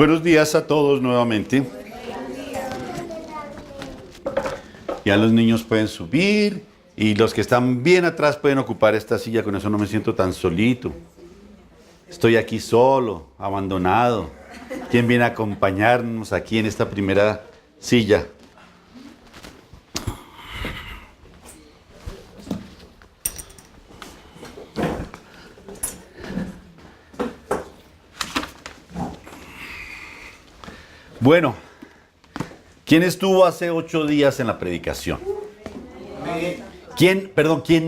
Buenos días a todos nuevamente. Ya los niños pueden subir y los que están bien atrás pueden ocupar esta silla, con eso no me siento tan solito. Estoy aquí solo, abandonado. ¿Quién viene a acompañarnos aquí en esta primera silla? Bueno, ¿quién estuvo hace 8 días en la predicación? ¿Quién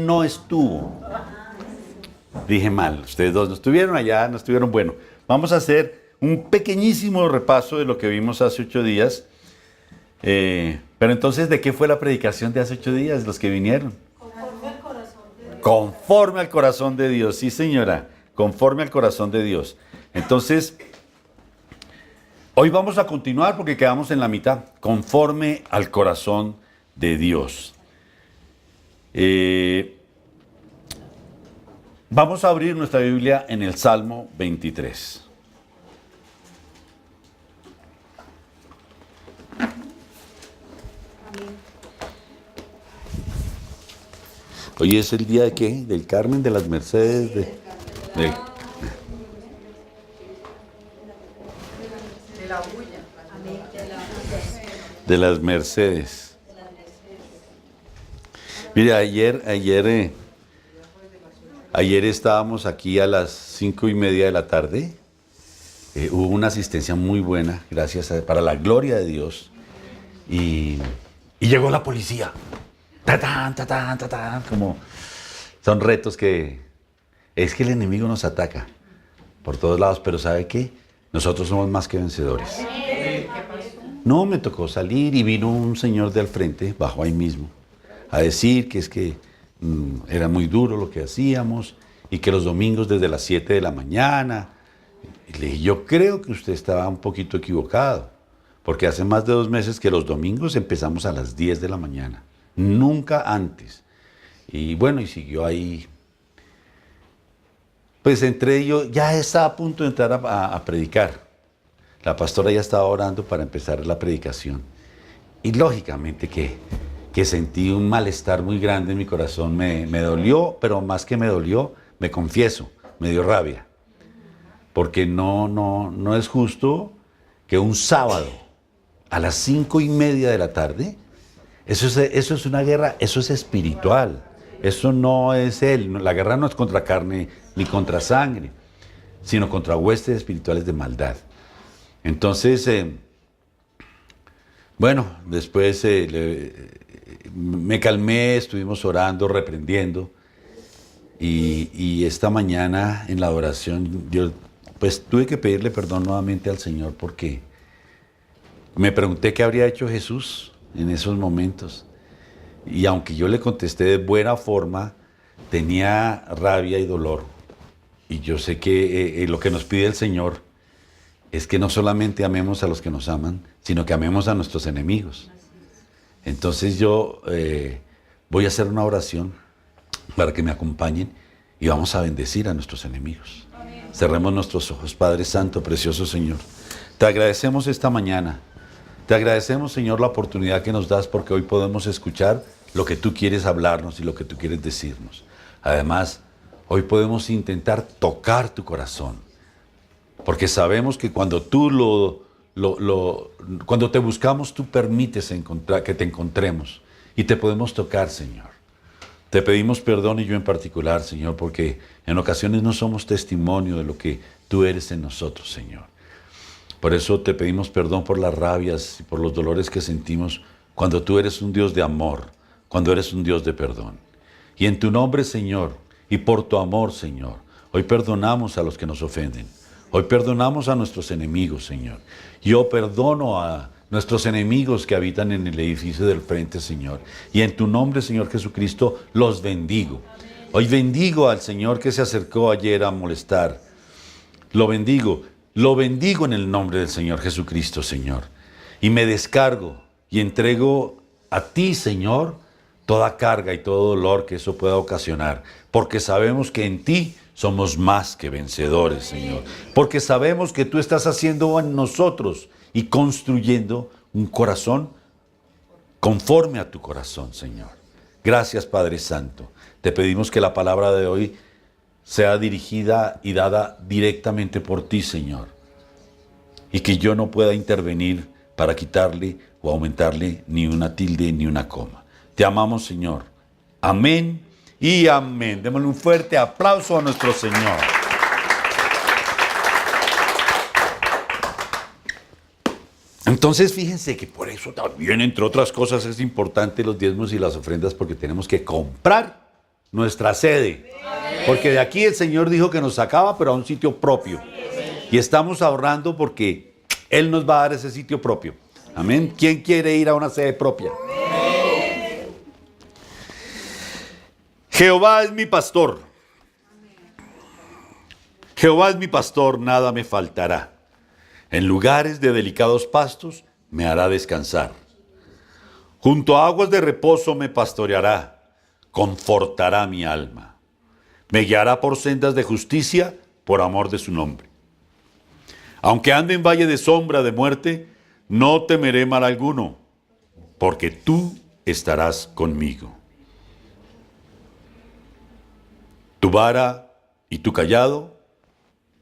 no estuvo? Dije mal, ustedes dos no estuvieron allá, no estuvieron. Bueno, vamos a hacer un pequeñísimo repaso de lo que vimos hace 8 días. Pero entonces, ¿de qué fue la predicación de hace 8 días, los que vinieron? Conforme al corazón de Dios. Conforme al corazón de Dios, sí señora, conforme al corazón de Dios. Entonces, hoy vamos a continuar porque quedamos en la mitad, conforme al corazón de Dios. Vamos a abrir nuestra Biblia en el Salmo 23. Hoy es el día de ¿qué? Del Carmen, de las Mercedes, de las Mercedes. Mire, ayer estábamos aquí a las 5:30 de la tarde. Hubo una asistencia muy buena, para la gloria de Dios. Y llegó la policía. ¡Tatán, tatán, tatán! Como son retos es que el enemigo nos ataca por todos lados, pero ¿sabe qué? Nosotros somos más que vencedores. No, me tocó salir y vino un señor de al frente, bajó ahí mismo, a decir que era muy duro lo que hacíamos y que los domingos desde las 7 de la mañana. Y le dije, yo creo que usted estaba un poquito equivocado, porque hace más de 2 meses que los domingos empezamos a las 10 de la mañana, nunca antes. Y bueno, y siguió ahí. Pues entré yo, ya estaba a punto de entrar a predicar. La pastora ya estaba orando para empezar la predicación. Y lógicamente que sentí un malestar muy grande en mi corazón. Me dolió, pero más que me dolió, me confieso, me dio rabia. Porque no es justo que un sábado a las 5:30 de la tarde, eso es una guerra, eso es espiritual. Eso no es la guerra no es contra carne ni contra sangre, sino contra huestes espirituales de maldad. Entonces, bueno, después me calmé, estuvimos orando, reprendiendo, y esta mañana en la adoración yo pues tuve que pedirle perdón nuevamente al Señor porque me pregunté qué habría hecho Jesús en esos momentos, y aunque yo le contesté de buena forma, tenía rabia y dolor, y yo sé que lo que nos pide el Señor es que no solamente amemos a los que nos aman, sino que amemos a nuestros enemigos. Entonces yo voy a hacer una oración para que me acompañen y vamos a bendecir a nuestros enemigos. Amén. Cerremos nuestros ojos. Padre Santo, precioso Señor, te agradecemos esta mañana. Te agradecemos, Señor, la oportunidad que nos das porque hoy podemos escuchar lo que tú quieres hablarnos y lo que tú quieres decirnos. Además, hoy podemos intentar tocar tu corazón. Porque sabemos que cuando cuando te buscamos, tú permites que te encontremos y te podemos tocar, Señor. Te pedimos perdón, y yo en particular, Señor, porque en ocasiones no somos testimonio de lo que tú eres en nosotros, Señor. Por eso te pedimos perdón por las rabias y por los dolores que sentimos cuando tú eres un Dios de amor, cuando eres un Dios de perdón. Y en tu nombre, Señor, y por tu amor, Señor, hoy perdonamos a los que nos ofenden. Hoy perdonamos a nuestros enemigos, Señor. Yo perdono a nuestros enemigos que habitan en el edificio del frente, Señor. Y en tu nombre, Señor Jesucristo, los bendigo. Hoy bendigo al Señor que se acercó ayer a molestar. Lo bendigo en el nombre del Señor Jesucristo, Señor. Y me descargo y entrego a ti, Señor, toda carga y todo dolor que eso pueda ocasionar. Porque sabemos que en ti somos más que vencedores, Señor. Porque sabemos que tú estás haciendo en nosotros y construyendo un corazón conforme a tu corazón, Señor. Gracias, Padre Santo. Te pedimos que la palabra de hoy sea dirigida y dada directamente por ti, Señor. Y que yo no pueda intervenir para quitarle o aumentarle ni una tilde ni una coma. Te amamos, Señor. Amén y amén. Démosle un fuerte aplauso a nuestro Señor. Entonces, fíjense que por eso también, entre otras cosas, es importante los diezmos y las ofrendas, porque tenemos que comprar nuestra sede. Porque de aquí el Señor dijo que nos sacaba, pero a un sitio propio. Y estamos ahorrando porque Él nos va a dar ese sitio propio. Amén. ¿Quién quiere ir a una sede propia? Jehová es mi pastor. Jehová es mi pastor, nada me faltará. En lugares de delicados pastos me hará descansar. Junto a aguas de reposo me pastoreará, confortará mi alma. Me guiará por sendas de justicia, por amor de su nombre. Aunque ande en valle de sombra de muerte, no temeré mal alguno, porque tú estarás conmigo. Tu vara y tu cayado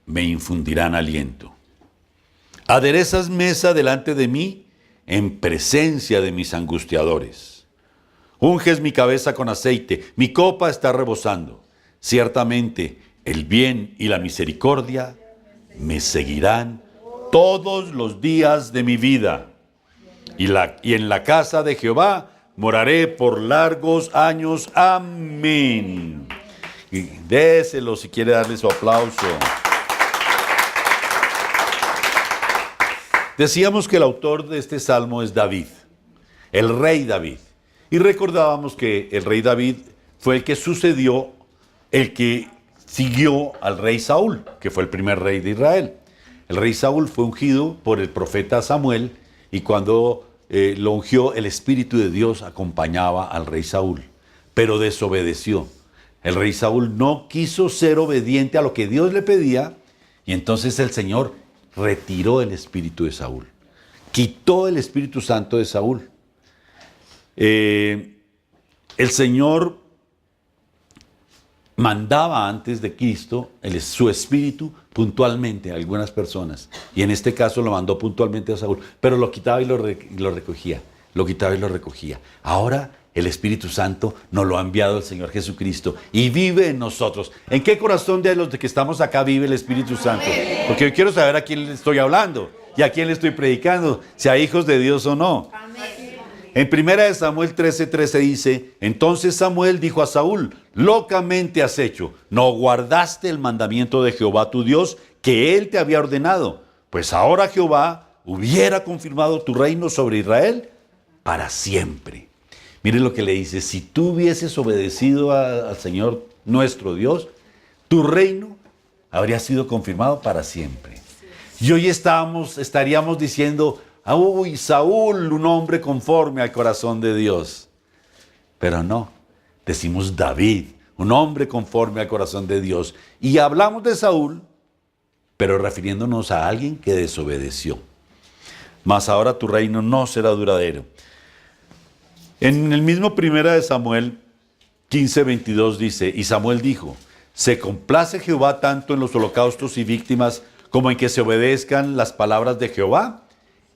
me infundirán aliento. Aderezas mesa delante de mí en presencia de mis angustiadores. Unges mi cabeza con aceite, mi copa está rebosando. Ciertamente el bien y la misericordia me seguirán todos los días de mi vida. Y en la casa de Jehová moraré por largos años. Amén. Y déselo si quiere darle su aplauso. Decíamos que el autor de este salmo es David, el rey David. Y recordábamos que el rey David fue el que sucedió, el que siguió al rey Saúl, que fue el primer rey de Israel. El rey Saúl fue ungido por el profeta Samuel, y cuando lo ungió, el Espíritu de Dios acompañaba al rey Saúl, pero desobedeció. El rey Saúl no quiso ser obediente a lo que Dios le pedía, y entonces el Señor retiró el espíritu de Saúl, quitó el Espíritu Santo de Saúl. El Señor mandaba antes de Cristo su espíritu puntualmente a algunas personas, y en este caso lo mandó puntualmente a Saúl, pero lo quitaba y lo recogía, lo quitaba y lo recogía. Ahora el Espíritu Santo nos lo ha enviado el Señor Jesucristo y vive en nosotros. ¿En qué corazón de los que estamos acá vive el Espíritu Santo? Porque yo quiero saber a quién le estoy hablando y a quién le estoy predicando, si a hijos de Dios o no. En 1 Samuel 13:13 dice: entonces Samuel dijo a Saúl: locamente has hecho, no guardaste el mandamiento de Jehová tu Dios que él te había ordenado, pues ahora Jehová hubiera confirmado tu reino sobre Israel para siempre. Mire lo que le dice: si tú hubieses obedecido al Señor nuestro Dios, tu reino habría sido confirmado para siempre. Y hoy estaríamos diciendo: uy, Saúl, un hombre conforme al corazón de Dios. Pero no, decimos David, un hombre conforme al corazón de Dios. Y hablamos de Saúl, pero refiriéndonos a alguien que desobedeció. Mas ahora tu reino no será duradero. En el mismo 1 Samuel 15:22 dice: y Samuel dijo: ¿se complace Jehová tanto en los holocaustos y víctimas como en que se obedezcan las palabras de Jehová?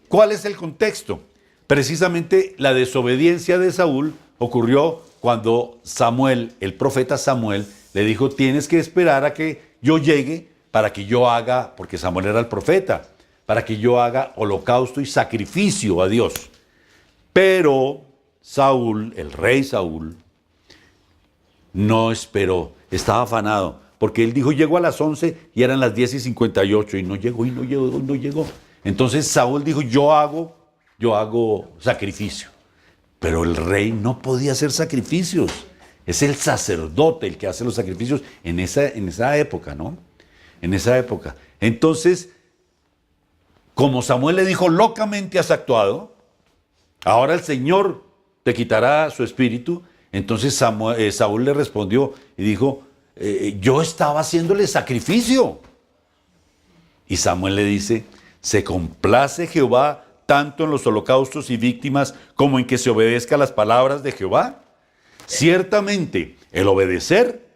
¿Cuál es el contexto? Precisamente la desobediencia de Saúl ocurrió cuando Samuel, el profeta Samuel, le dijo: tienes que esperar a que yo llegue para que yo haga, porque Samuel era el profeta, para que yo haga holocausto y sacrificio a Dios. Pero Saúl, el rey Saúl, no esperó, estaba afanado, porque él dijo: llego a las 11 y eran las 10:58 y no llegó. Entonces Saúl dijo: yo hago sacrificio. Pero el rey no podía hacer sacrificios. Es el sacerdote el que hace los sacrificios en esa época, ¿no? En esa época. Entonces, como Samuel le dijo: locamente has actuado, ahora el Señor te quitará su espíritu. Entonces Saúl le respondió y dijo: yo estaba haciéndole sacrificio. Y Samuel le dice, ¿se complace Jehová tanto en los holocaustos y víctimas como en que se obedezca las palabras de Jehová? Ciertamente, el obedecer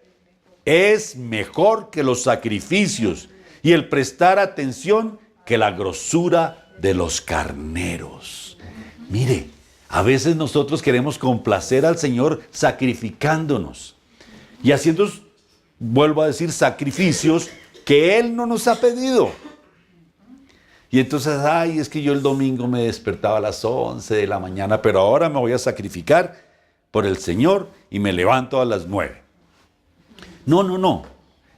es mejor que los sacrificios y el prestar atención que la grosura de los carneros. Mire, a veces nosotros queremos complacer al Señor sacrificándonos y haciendo, vuelvo a decir, sacrificios que Él no nos ha pedido. Y entonces, ay, es que yo el domingo me despertaba a las 11 de la mañana, pero ahora me voy a sacrificar por el Señor y me levanto a las 9. No.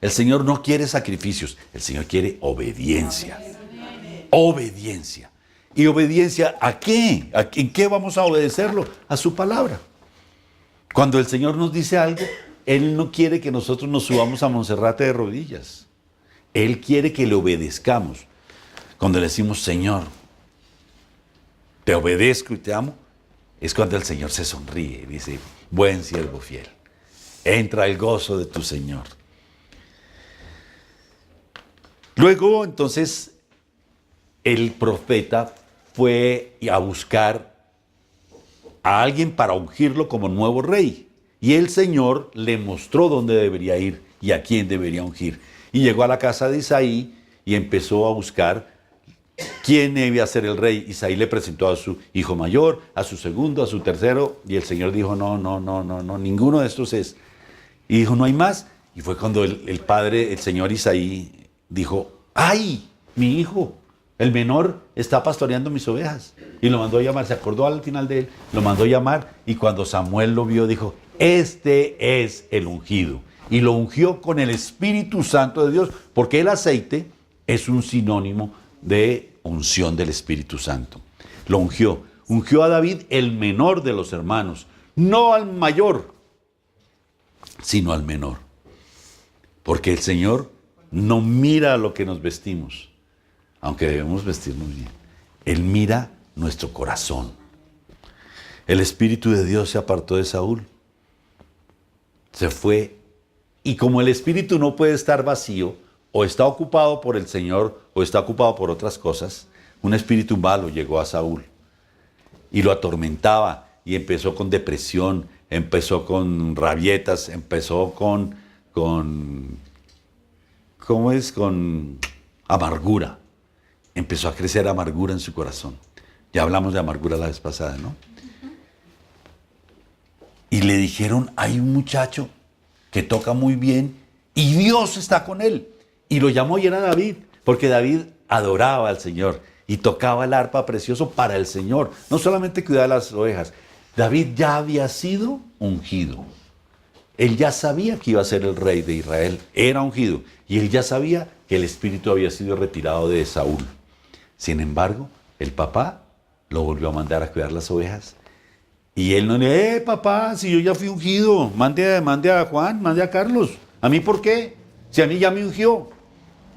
El Señor no quiere sacrificios, el Señor quiere obediencia. Obediencia. ¿Y obediencia a qué? ¿En qué vamos a obedecerlo? A su palabra. Cuando el Señor nos dice algo, Él no quiere que nosotros nos subamos a Monserrate de rodillas. Él quiere que le obedezcamos. Cuando le decimos, Señor, te obedezco y te amo, es cuando el Señor se sonríe y dice, buen siervo fiel, entra el gozo de tu Señor. Luego, entonces, el profeta fue a buscar a alguien para ungirlo como nuevo rey. Y el Señor le mostró dónde debería ir y a quién debería ungir. Y llegó a la casa de Isaí y empezó a buscar quién debía ser el rey. Isaí le presentó a su hijo mayor, a su segundo, a su tercero. Y el Señor dijo, no, ninguno de estos es. Y dijo, no hay más. Y fue cuando el padre, el señor Isaí, dijo, ¡ay, mi hijo! El menor está pastoreando mis ovejas. Y lo mandó a llamar, se acordó al final de él, lo mandó a llamar. Y cuando Samuel lo vio, dijo, este es el ungido. Y lo ungió con el Espíritu Santo de Dios, porque el aceite es un sinónimo de unción del Espíritu Santo. Lo ungió. Ungió a David, el menor de los hermanos, no al mayor, sino al menor. Porque el Señor no mira lo que nos vestimos, aunque debemos vestirnos bien. Él mira nuestro corazón. El Espíritu de Dios se apartó de Saúl. Se fue. Y como el Espíritu no puede estar vacío, o está ocupado por el Señor, o está ocupado por otras cosas, un espíritu malo llegó a Saúl. Y lo atormentaba. Y empezó con depresión, empezó con rabietas, empezó con amargura. Empezó a crecer amargura en su corazón. Ya hablamos de amargura la vez pasada, ¿no? Y le dijeron, hay un muchacho que toca muy bien y Dios está con él. Y lo llamó y era David, porque David adoraba al Señor y tocaba el arpa precioso para el Señor. No solamente cuidaba las ovejas. David ya había sido ungido. Él ya sabía que iba a ser el rey de Israel. Era ungido. Y él ya sabía que el espíritu había sido retirado de Saúl. Sin embargo, el papá lo volvió a mandar a cuidar las ovejas. Y él no le, papá, si yo ya fui ungido, mande a Juan, mande a Carlos. ¿A mí por qué? Si a mí ya me ungió.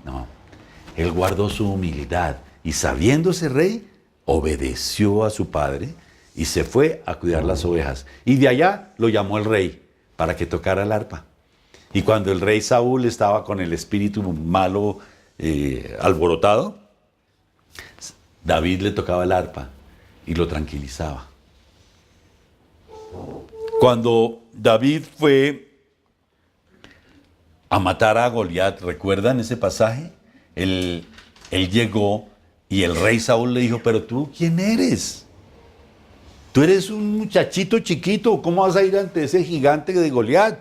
No, él guardó su humildad y sabiéndose rey, obedeció a su padre y se fue a cuidar las ovejas. Y de allá lo llamó el rey para que tocara el arpa. Y cuando el rey Saúl estaba con el espíritu malo alborotado, David le tocaba el arpa y lo tranquilizaba. Cuando David fue a matar a Goliat, ¿recuerdan ese pasaje? Él llegó y el rey Saúl le dijo, pero tú, ¿quién eres? Tú eres un muchachito chiquito, ¿cómo vas a ir ante ese gigante de Goliat?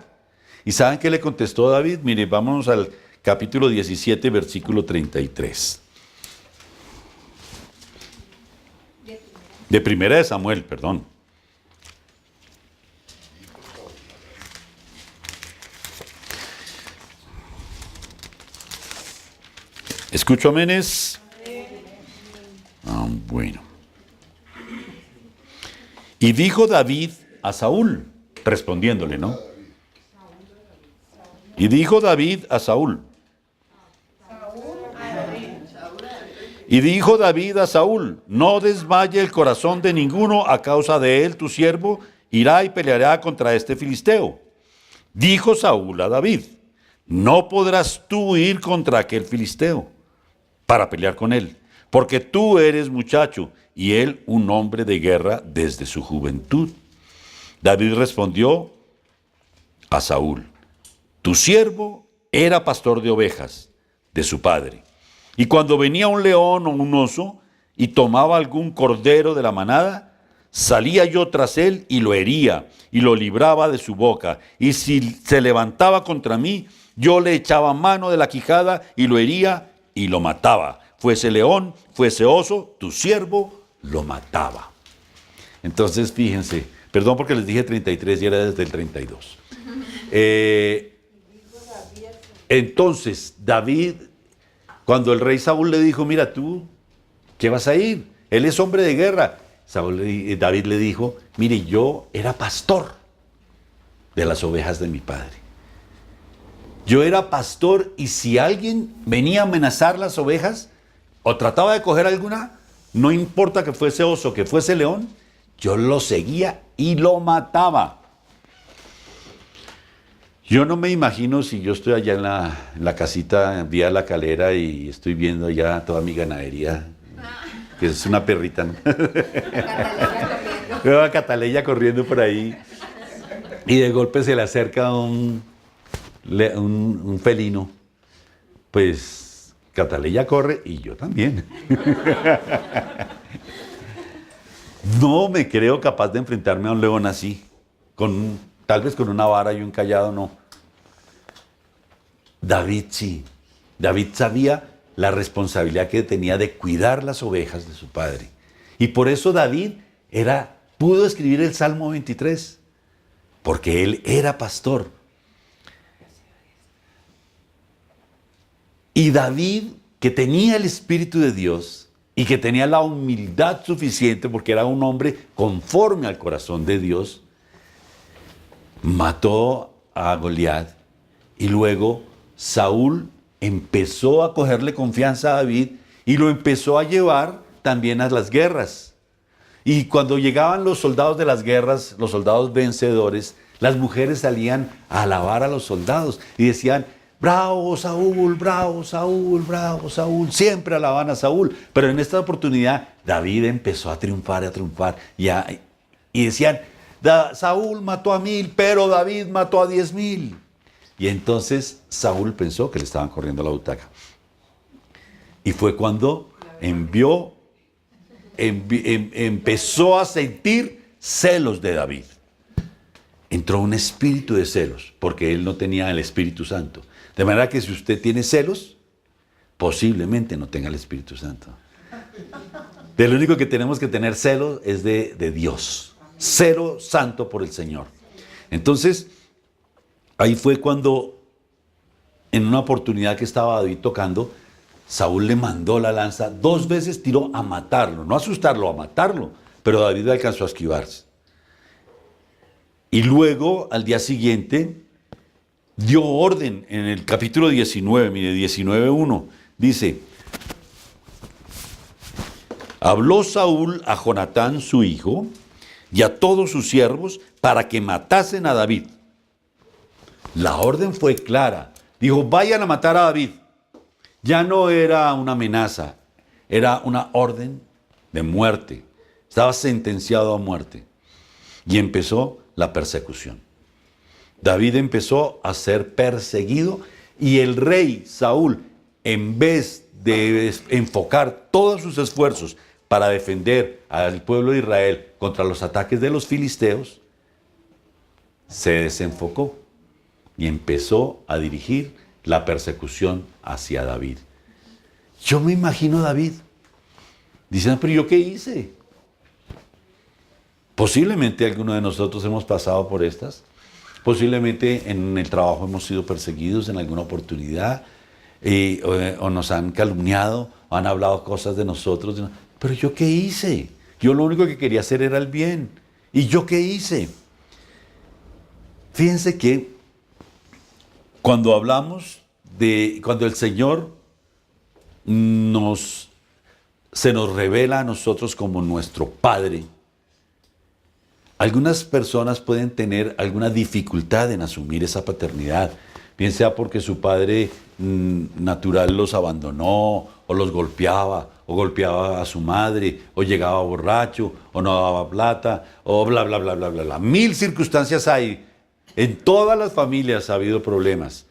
¿Y saben qué le contestó David? Mire, vámonos al capítulo 17, versículo 33. De Primera de Samuel, perdón. ¿Escucho aménes? Bueno. Y dijo David a Saúl, respondiéndole, ¿no? Y dijo David a Saúl. Y dijo David a Saúl, no desmaye el corazón de ninguno a causa de él, tu siervo irá y peleará contra este filisteo. Dijo Saúl a David, no podrás tú ir contra aquel filisteo para pelear con él, porque tú eres muchacho y él un hombre de guerra desde su juventud. David respondió a Saúl: tu siervo era pastor de ovejas de su padre, y cuando venía un león o un oso y tomaba algún cordero de la manada, salía yo tras él y lo hería y lo libraba de su boca, y si se levantaba contra mí, yo le echaba mano de la quijada y lo hería y lo mataba. Fuese león, fuese oso, tu siervo lo mataba. Entonces, fíjense, perdón porque les dije 33 y era desde el 32. Entonces, David, cuando el rey Saúl le dijo, mira tú, ¿qué vas a ir? Él es hombre de guerra. David le dijo, mire, yo era pastor de las ovejas de mi padre. Yo era pastor y si alguien venía a amenazar las ovejas o trataba de coger alguna, no importa que fuese oso, que fuese león, yo lo seguía y lo mataba. Yo no me imagino si yo estoy allá en la casita, en Vía La Calera, y estoy viendo ya toda mi ganadería, que es una perrita, ¿no? Veo a Cataleya corriendo por ahí y de golpe se le acerca un felino. Pues Cataleya corre y yo también. No me creo capaz de enfrentarme a un león así, tal vez con una vara y un cayado, no. David sí. David sabía la responsabilidad que tenía de cuidar las ovejas de su padre. Y por eso David pudo escribir el Salmo 23, porque él era pastor. Y David, que tenía el Espíritu de Dios y que tenía la humildad suficiente, porque era un hombre conforme al corazón de Dios, mató a Goliat y luego Saúl empezó a cogerle confianza a David y lo empezó a llevar también a las guerras. Y cuando llegaban los soldados de las guerras, los soldados vencedores, las mujeres salían a alabar a los soldados y decían, bravo Saúl, bravo Saúl, bravo Saúl. Siempre alaban a Saúl. Pero en esta oportunidad David empezó a triunfar, y decían, Saúl mató a 1000, pero David mató a 10,000. Y entonces Saúl pensó que le estaban corriendo la butaca. Y fue cuando empezó a sentir celos de David. Entró un espíritu de celos, porque él no tenía el Espíritu Santo. De manera que si usted tiene celos, posiblemente no tenga el Espíritu Santo. De lo único que tenemos que tener celos es de Dios. Celo santo por el Señor. Entonces, ahí fue cuando, en una oportunidad que estaba David tocando, Saúl le mandó la lanza, 2 veces tiró a matarlo, no a asustarlo, a matarlo, pero David alcanzó a esquivarse. Y luego, al día siguiente, dio orden en el capítulo 19, mire, 19:1, dice, habló Saúl a Jonatán, su hijo, y a todos sus siervos para que matasen a David. La orden fue clara. Dijo, vayan a matar a David. Ya no era una amenaza, era una orden de muerte. Estaba sentenciado a muerte. Y empezó la persecución. David empezó a ser perseguido y el rey Saúl, en vez de enfocar todos sus esfuerzos para defender al pueblo de Israel contra los ataques de los filisteos, se desenfocó y empezó a dirigir la persecución hacia David. Yo me imagino a David diciendo, pero ¿yo qué hice? Posiblemente alguno de nosotros hemos pasado por estas. Posiblemente en el trabajo hemos sido perseguidos en alguna oportunidad, o nos han calumniado, o han hablado cosas de nosotros. Pero ¿yo qué hice? Yo lo único que quería hacer era el bien. ¿Y yo qué hice? Fíjense que cuando cuando el Señor se nos revela a nosotros como nuestro Padre, algunas personas pueden tener alguna dificultad en asumir esa paternidad, bien sea porque su padre natural los abandonó, o los golpeaba, o golpeaba a su madre, o llegaba borracho, o no daba plata, o bla, bla, bla, bla, bla, bla. Mil circunstancias hay. En todas las familias ha habido problemas,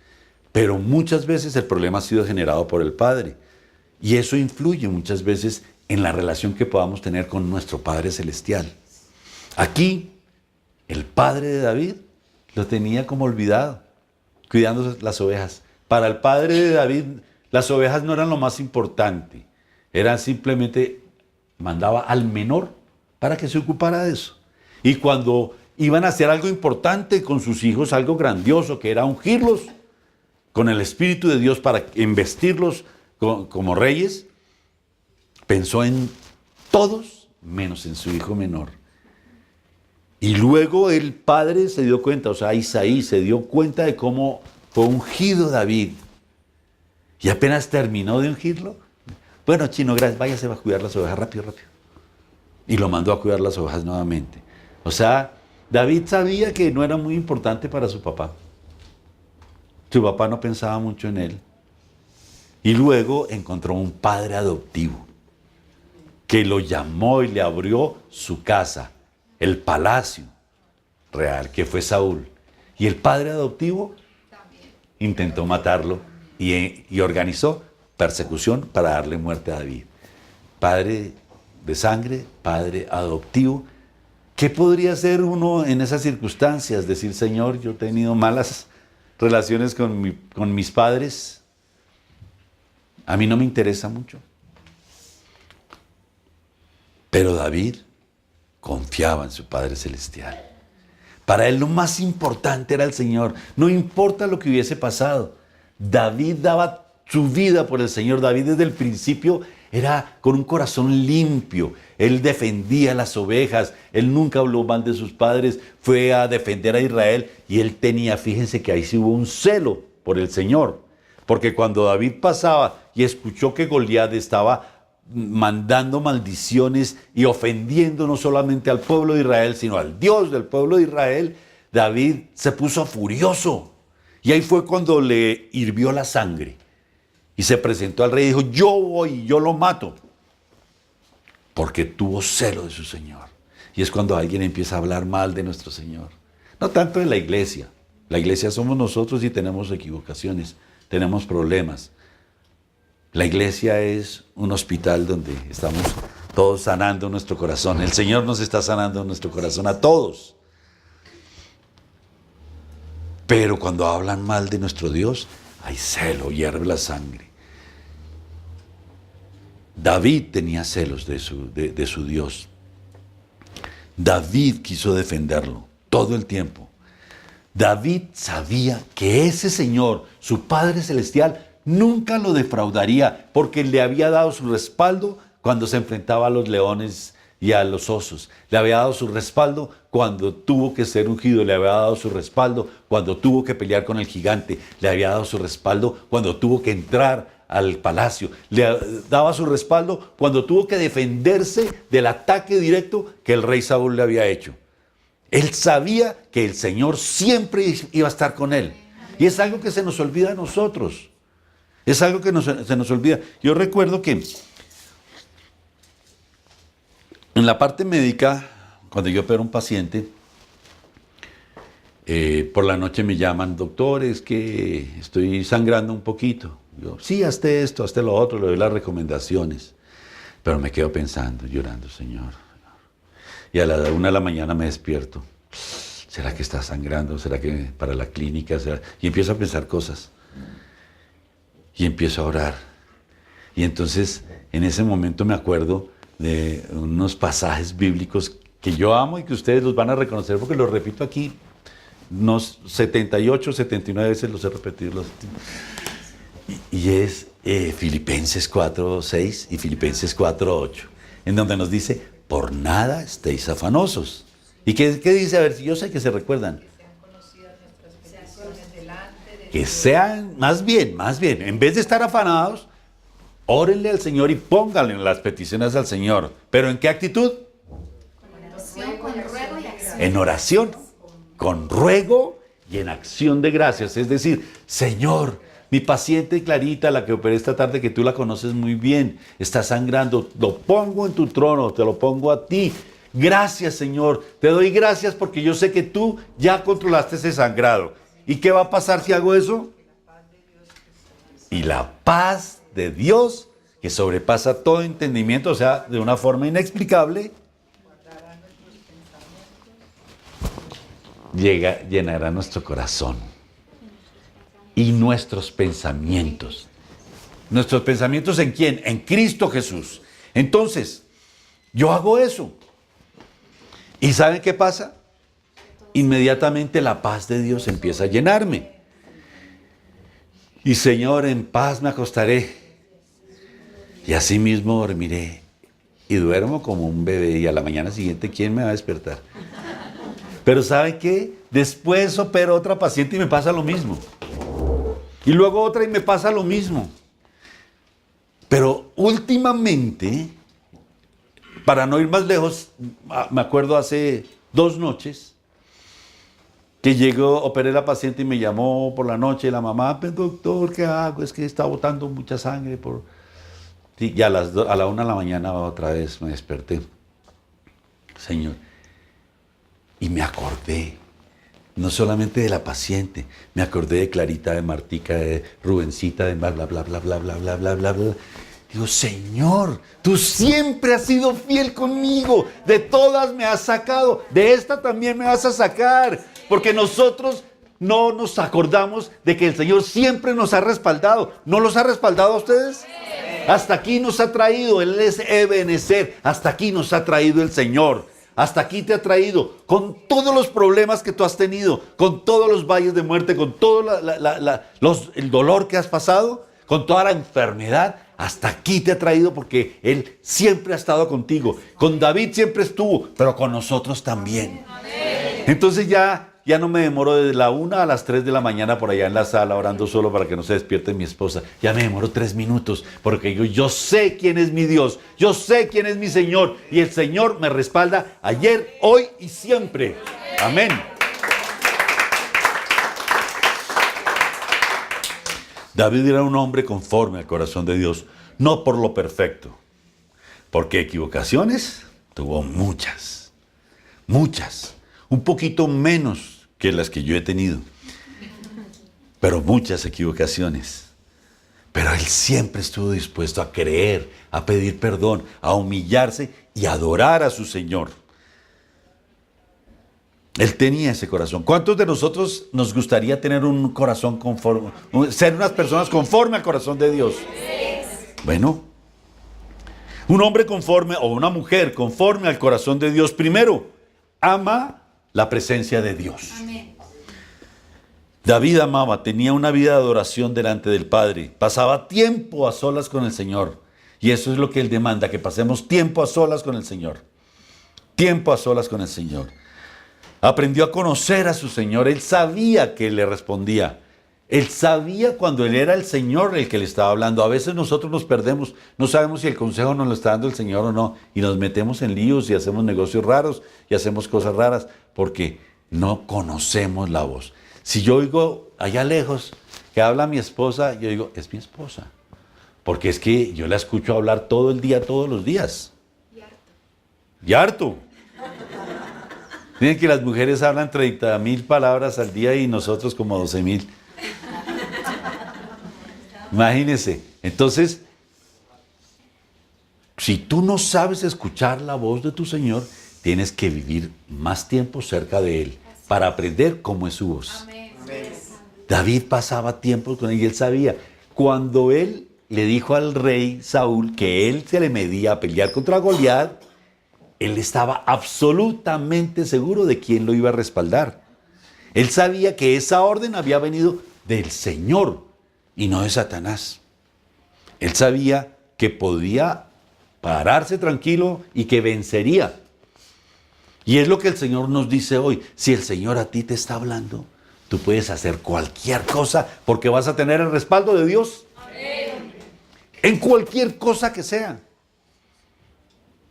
pero muchas veces el problema ha sido generado por el padre. Y eso influye muchas veces en la relación que podamos tener con nuestro Padre Celestial. Aquí, el padre de David lo tenía como olvidado, cuidando las ovejas. Para el padre de David, las ovejas no eran lo más importante. Eran simplemente, mandaba al menor para que se ocupara de eso. Y cuando iban a hacer algo importante con sus hijos, algo grandioso, que era ungirlos con el Espíritu de Dios para investirlos como reyes, pensó en todos menos en su hijo menor. Y luego el padre se dio cuenta, o sea, Isaí se dio cuenta de cómo fue ungido David. Y apenas terminó de ungirlo, bueno, chino, gracias, váyase a cuidar las ovejas, rápido, rápido. Y lo mandó a cuidar las ovejas nuevamente. O sea, David sabía que no era muy importante para su papá. Su papá no pensaba mucho en él. Y luego encontró un padre adoptivo que lo llamó y le abrió su casa, el palacio real, que fue Saúl. Y el padre adoptivo intentó matarlo y organizó persecución para darle muerte a David. Padre de sangre, padre adoptivo. ¿Qué podría hacer uno en esas circunstancias? Decir, Señor, yo he tenido malas relaciones con mis padres. A mí no me interesa mucho. Pero David confiaba en su Padre Celestial. Para él lo más importante era el Señor. No importa lo que hubiese pasado. David daba su vida por el Señor. David desde el principio era con un corazón limpio. Él defendía las ovejas. Él nunca habló mal de sus padres. Fue a defender a Israel. Y él tenía, fíjense que ahí sí hubo un celo por el Señor. Porque cuando David pasaba y escuchó que Goliat estaba mandando maldiciones y ofendiendo no solamente al pueblo de Israel, sino al Dios del pueblo de Israel, David se puso furioso. Y ahí fue cuando le hirvió la sangre. Y se presentó al rey y dijo, yo voy y yo lo mato. Porque tuvo celo de su Señor. Y es cuando alguien empieza a hablar mal de nuestro Señor. No tanto de la iglesia. La iglesia somos nosotros y tenemos equivocaciones, tenemos problemas. La iglesia es un hospital donde estamos todos sanando nuestro corazón. El Señor nos está sanando nuestro corazón a todos. Pero cuando hablan mal de nuestro Dios, hay celo, hierve la sangre. David tenía celos de su Dios. David quiso defenderlo todo el tiempo. David sabía que ese Señor, su Padre Celestial, nunca lo defraudaría, porque le había dado su respaldo cuando se enfrentaba a los leones y a los osos. Le había dado su respaldo cuando tuvo que ser ungido. Le había dado su respaldo cuando tuvo que pelear con el gigante. Le había dado su respaldo cuando tuvo que entrar al palacio. Le daba su respaldo cuando tuvo que defenderse del ataque directo que el rey Saúl le había hecho. Él sabía que el Señor siempre iba a estar con él. Y es algo que se nos olvida a nosotros. Es algo que se nos olvida. Yo recuerdo que en la parte médica, cuando yo opero a un paciente, por la noche me llaman, doctor, es que estoy sangrando un poquito. Yo, sí, hazte esto, hazte lo otro, le doy las recomendaciones. Pero me quedo pensando, llorando, Señor. Y a la 1 de la mañana me despierto. ¿Será que está sangrando? ¿Será que para la clínica? Y empiezo a pensar cosas. Y empiezo a orar. Y entonces, en ese momento me acuerdo de unos pasajes bíblicos que yo amo y que ustedes los van a reconocer porque los repito aquí. Unos 78, 79 veces los he repetido. Y es Filipenses 4:6 y Filipenses 4:8, en donde nos dice, por nada estéis afanosos. ¿Y qué dice? A ver, si yo sé que se recuerdan. Que sean, más bien, en vez de estar afanados, órenle al Señor y pónganle las peticiones al Señor. ¿Pero en qué actitud? Con ruego y acción. En oración, con ruego y en acción de gracias. Es decir, Señor, mi paciente Clarita, la que operé esta tarde, que tú la conoces muy bien, está sangrando, lo pongo en tu trono, te lo pongo a ti. Gracias, Señor, te doy gracias porque yo sé que tú ya controlaste ese sangrado. ¿Y qué va a pasar si hago eso? Y la paz de Dios, que sobrepasa todo entendimiento, o sea, de una forma inexplicable, llenará nuestro corazón y nuestros pensamientos. ¿Nuestros pensamientos en quién? En Cristo Jesús. Entonces, yo hago eso. ¿Y saben qué pasa? Inmediatamente la paz de Dios empieza a llenarme. Y Señor, en paz me acostaré. Y así mismo dormiré. Y duermo como un bebé. Y a la mañana siguiente, ¿quién me va a despertar? Pero ¿saben qué? Después opero otra paciente y me pasa lo mismo. Y luego otra y me pasa lo mismo. Pero últimamente, para no ir más lejos, me acuerdo hace 2 noches que llegó, operé la paciente y me llamó por la noche la mamá, pero doctor, ¿qué hago? Es que está botando mucha sangre. Sí, y a la 1 de la mañana otra vez me desperté. Señor. Y me acordé, no solamente de la paciente, me acordé de Clarita, de Martica, de Rubencita, de bla, bla, bla, bla, bla, bla, bla, bla, bla, bla. Digo, Señor, tú siempre has sido fiel conmigo, de todas me has sacado, de esta también me vas a sacar, porque nosotros no nos acordamos de que el Señor siempre nos ha respaldado. ¿No los ha respaldado a ustedes? Hasta aquí nos ha traído, Él es Ebenezer, hasta aquí nos ha traído el Señor. Hasta aquí te ha traído, con todos los problemas que tú has tenido, con todos los valles de muerte, con todo el dolor que has pasado, con toda la enfermedad. Hasta aquí te ha traído porque Él siempre ha estado contigo. Con David siempre estuvo, pero con nosotros también. Entonces ya no me demoro desde la 1 a las 3 de la mañana por allá en la sala orando solo para que no se despierte mi esposa. Ya me demoro 3 minutos porque digo, yo sé quién es mi Dios, yo sé quién es mi Señor y el Señor me respalda ayer, hoy y siempre. Amén. David era un hombre conforme al corazón de Dios, no por lo perfecto, porque equivocaciones tuvo muchas, un poquito menos que las que yo he tenido, pero muchas equivocaciones. Pero él siempre estuvo dispuesto a creer, a pedir perdón, a humillarse y a adorar a su Señor. Él tenía ese corazón. ¿Cuántos de nosotros nos gustaría tener un corazón conforme, ser unas personas conforme al corazón de Dios? Bueno, un hombre conforme o una mujer conforme al corazón de Dios, primero, ama la presencia de Dios. Amén. David amaba, tenía una vida de adoración delante del Padre, pasaba tiempo a solas con el Señor. Y eso es lo que Él demanda, que pasemos tiempo a solas con el Señor. Tiempo a solas con el Señor. Aprendió a conocer a su Señor. Él sabía que le respondía. Él sabía cuando Él era el Señor el que le estaba hablando. A veces nosotros nos perdemos. No sabemos si el consejo nos lo está dando el Señor o no. Y nos metemos en líos y hacemos negocios raros y hacemos cosas raras porque no conocemos la voz. Si yo oigo allá lejos que habla mi esposa, yo digo, es mi esposa. Porque es que yo la escucho hablar todo el día, todos los días. Y harto. Miren que las mujeres hablan 30.000 palabras al día y nosotros como 12.000. Imagínense. Entonces, si tú no sabes escuchar la voz de tu Señor, tienes que vivir más tiempo cerca de Él para aprender cómo es su voz. Amén. David pasaba tiempo con Él y él sabía. Cuando él le dijo al rey Saúl que él se le medía a pelear contra Goliat, él estaba absolutamente seguro de quién lo iba a respaldar. Él sabía que esa orden había venido del Señor y no de Satanás. Él sabía que podía pararse tranquilo y que vencería. Y es lo que el Señor nos dice hoy. Si el Señor a ti te está hablando, tú puedes hacer cualquier cosa porque vas a tener el respaldo de Dios. Amén. En cualquier cosa que sea.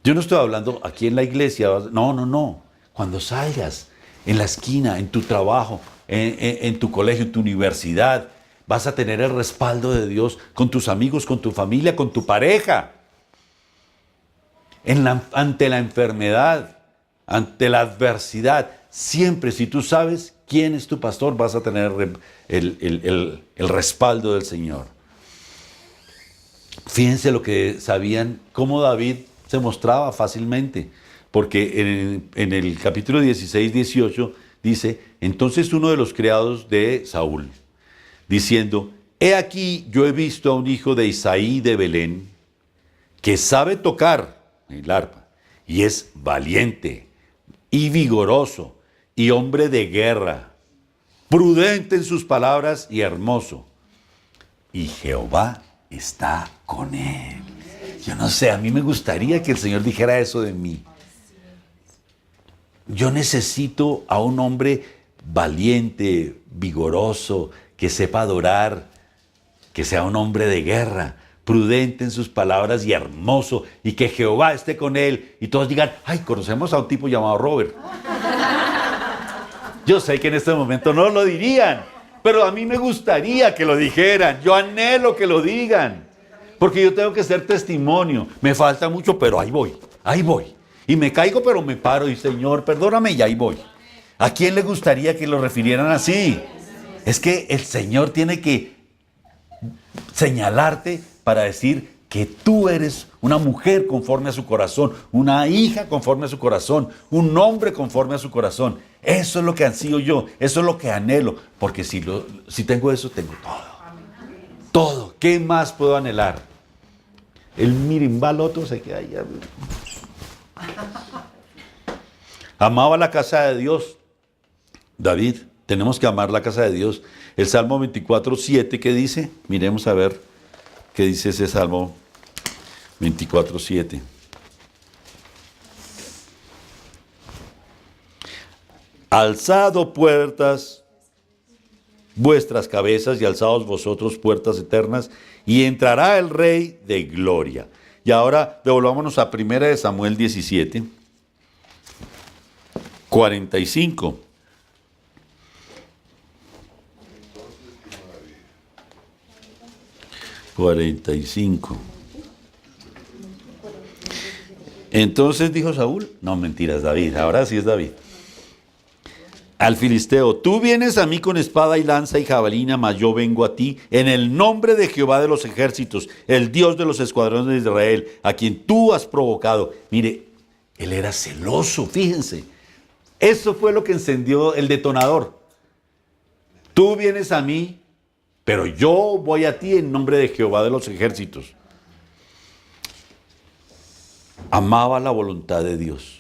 Yo no estoy hablando aquí en la iglesia. No. Cuando salgas, en la esquina, en tu trabajo, en tu colegio, en tu universidad. Vas a tener el respaldo de Dios con tus amigos, con tu familia, con tu pareja. Ante la enfermedad, ante la adversidad, siempre si tú sabes quién es tu pastor, vas a tener el respaldo del Señor. Fíjense lo que sabían, cómo David se mostraba fácilmente, porque en el capítulo 16, 18 dice, entonces uno de los criados de Saúl, diciendo, he aquí yo he visto a un hijo de Isaí de Belén, que sabe tocar el arpa, y es valiente, y vigoroso, y hombre de guerra, prudente en sus palabras y hermoso. Y Jehová está con él. Yo no sé, a mí me gustaría que el Señor dijera eso de mí. Yo necesito a un hombre valiente, vigoroso, que sepa adorar, que sea un hombre de guerra, prudente en sus palabras y hermoso, y que Jehová esté con él, y todos digan, ay, conocemos a un tipo llamado Robert. Yo sé que en este momento no lo dirían, pero a mí me gustaría que lo dijeran, yo anhelo que lo digan, porque yo tengo que ser testimonio, me falta mucho, pero ahí voy, y me caigo, pero me paro, y Señor, perdóname, y ahí voy. ¿A quién le gustaría que lo refirieran así? Es que el Señor tiene que señalarte para decir que tú eres una mujer conforme a su corazón, una hija conforme a su corazón, un hombre conforme a su corazón. Eso es lo que ansío yo, eso es lo que anhelo, porque si tengo eso, tengo todo. Todo. ¿Qué más puedo anhelar? El mirimbaloto se queda ahí. Amaba la casa de Dios. David, tenemos que amar la casa de Dios. El Salmo 24, 7, ¿qué dice? Miremos a ver qué dice ese Salmo 24, 7. Alzado puertas vuestras cabezas y alzaos vosotros puertas eternas, y entrará el Rey de gloria. Y ahora devolvámonos a 1 Samuel 17, 45. Entonces dijo Saúl, no mentiras, David, ahora sí es David, al filisteo, tú vienes a mí con espada y lanza y jabalina, mas yo vengo a ti en el nombre de Jehová de los ejércitos, el Dios de los escuadrones de Israel, a quien tú has provocado. Mire, él era celoso, fíjense, eso fue lo que encendió el detonador. Tú vienes a mí, pero yo voy a ti en nombre de Jehová de los ejércitos. Amaba la voluntad de Dios.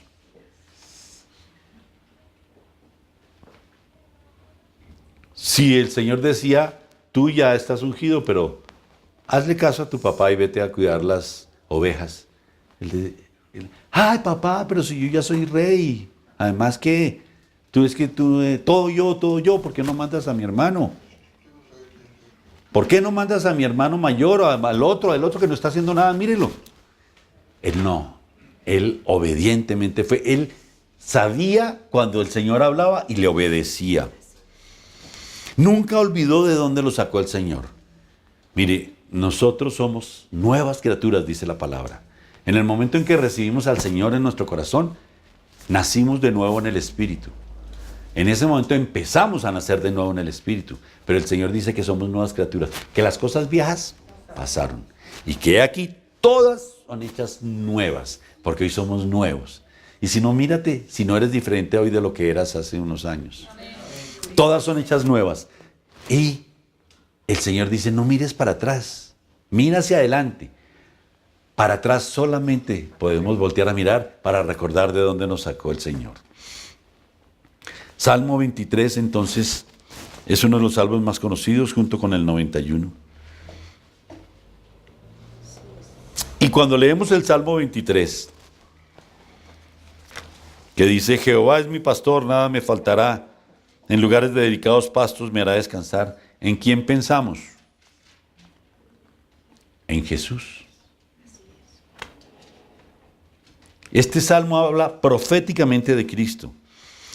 Si el Señor decía, tú ya estás ungido, pero hazle caso a tu papá y vete a cuidar las ovejas. Ay, papá, pero si yo ya soy rey. Además que tú, todo yo, ¿por qué no mandas a mi hermano? ¿Por qué no mandas a mi hermano mayor o al otro que no está haciendo nada? Mírelo. Él no. Él obedientemente fue. Él sabía cuando el Señor hablaba y le obedecía. Nunca olvidó de dónde lo sacó el Señor. Mire, nosotros somos nuevas criaturas, dice la palabra. En el momento en que recibimos al Señor en nuestro corazón, nacimos de nuevo en el Espíritu. En ese momento empezamos a nacer de nuevo en el Espíritu. Pero el Señor dice que somos nuevas criaturas, que las cosas viejas pasaron. Y que aquí todas son hechas nuevas, porque hoy somos nuevos. Y si no, mírate, si no eres diferente hoy de lo que eras hace unos años. Todas son hechas nuevas. Y el Señor dice, no mires para atrás, mira hacia adelante. Para atrás solamente podemos voltear a mirar para recordar de dónde nos sacó el Señor. Salmo 23, entonces, es uno de los salmos más conocidos junto con el 91. Y cuando leemos el Salmo 23, que dice, Jehová es mi pastor, nada me faltará, en lugares de delicados pastos me hará descansar. ¿En quién pensamos? En Jesús. Este salmo habla proféticamente de Cristo.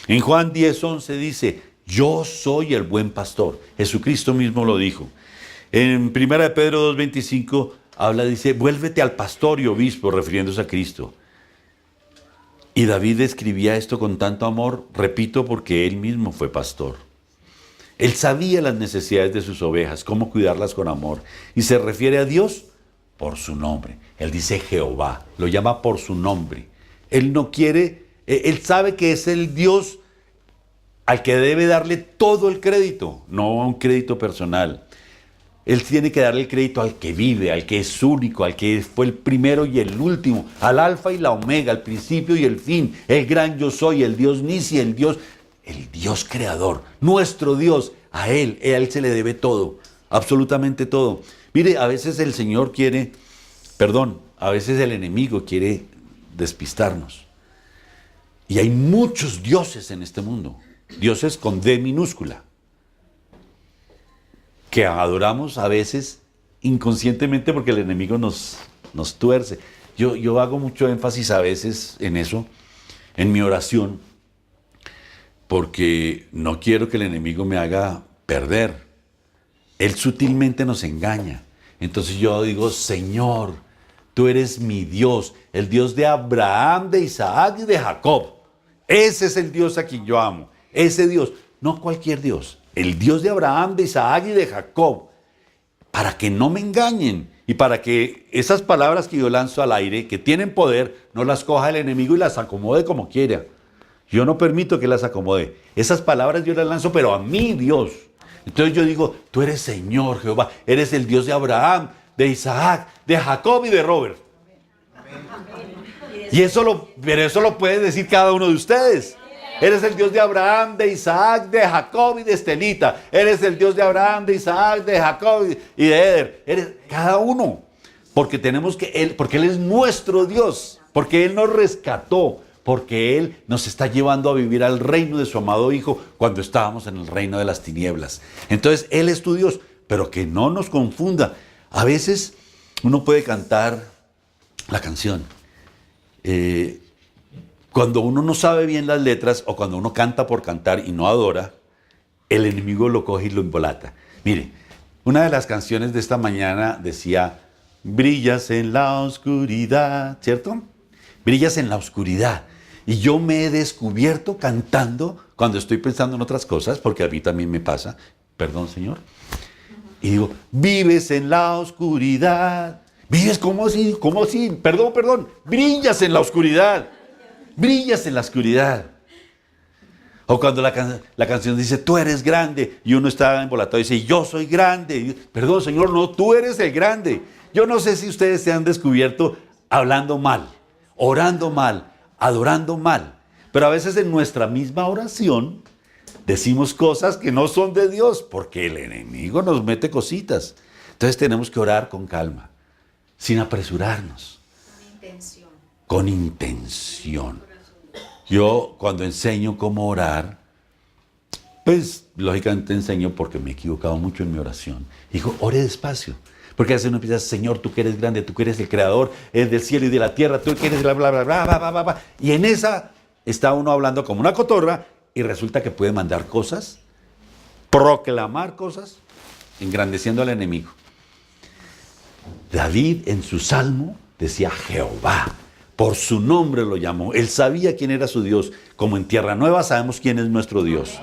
En Juan 10:11 dice, Yo soy el buen pastor. Jesucristo mismo lo dijo. En 1 de Pedro 2:25 habla, dice, vuélvete al pastor y obispo, refiriéndose a Cristo. Y David escribía esto con tanto amor, repito, porque él mismo fue pastor. Él sabía las necesidades de sus ovejas, cómo cuidarlas con amor. Y se refiere a Dios por su nombre. Él dice Jehová, lo llama por su nombre. Él no quiere, él sabe que es el Dios al que debe darle todo el crédito, no un crédito personal. Él tiene que darle el crédito al que vive, al que es único, al que fue el primero y el último, al alfa y la omega, al principio y el fin, el gran yo soy, el Dios Nisi, el Dios creador, nuestro Dios. A Él se le debe todo, absolutamente todo. Mire, a veces el Señor quiere, a veces el enemigo quiere despistarnos. Y hay muchos dioses en este mundo, dioses con D minúscula, que adoramos a veces inconscientemente porque el enemigo nos tuerce. Yo hago mucho énfasis a veces en eso, en mi oración, porque no quiero que el enemigo me haga perder. Él sutilmente nos engaña. Entonces yo digo, Señor, tú eres mi Dios, el Dios de Abraham, de Isaac y de Jacob. Ese es el Dios a quien yo amo. Ese Dios, no cualquier Dios. El Dios de Abraham, de Isaac y de Jacob, para que no me engañen y para que esas palabras que yo lanzo al aire, que tienen poder, no las coja el enemigo y las acomode como quiera. Yo no permito que las acomode. Esas palabras yo las lanzo, pero a mi Dios. Entonces yo digo, tú eres Señor Jehová, eres el Dios de Abraham, de Isaac, de Jacob y de Robert. Y eso lo puede decir cada uno de ustedes. Eres el Dios de Abraham, de Isaac, de Jacob y de Estelita. Eres el Dios de Abraham, de Isaac, de Jacob y de Eder. Eres cada uno. Porque porque Él es nuestro Dios. Porque Él nos rescató. Porque Él nos está llevando a vivir al reino de su amado Hijo cuando estábamos en el reino de las tinieblas. Entonces Él es tu Dios. Pero que no nos confunda. A veces uno puede cantar la canción. Cuando uno no sabe bien las letras o cuando uno canta por cantar y no adora, el enemigo lo coge y lo embolata. Mire, una de las canciones de esta mañana decía, brillas en la oscuridad, ¿cierto? Brillas en la oscuridad. Y yo me he descubierto cantando cuando estoy pensando en otras cosas, porque a mí también me pasa, perdón Señor, y digo, vives en la oscuridad. ¿Vives cómo así? ¿Cómo así? Perdón, brillas en la oscuridad. Brillas en la oscuridad. O cuando la canción dice, tú eres grande, y uno está embolatado y dice, yo soy grande. Perdón, Señor, no, tú eres el grande. Yo no sé si ustedes se han descubierto hablando mal, orando mal, adorando mal. Pero a veces en nuestra misma oración decimos cosas que no son de Dios, porque el enemigo nos mete cositas. Entonces tenemos que orar con calma, sin apresurarnos. Con intención. Yo cuando enseño cómo orar, pues lógicamente enseño porque me he equivocado mucho en mi oración. Digo, ore despacio. Porque a veces uno empieza, Señor, tú que eres grande, tú que eres el creador del cielo y de la tierra, tú que eres bla, bla, bla, bla, bla, bla, bla, bla. Y en esa está uno hablando como una cotorra y resulta que puede mandar cosas, proclamar cosas, engrandeciendo al enemigo. David en su salmo decía Jehová. Por su nombre lo llamó. Él sabía quién era su Dios. Como en Tierra Nueva sabemos quién es nuestro Dios.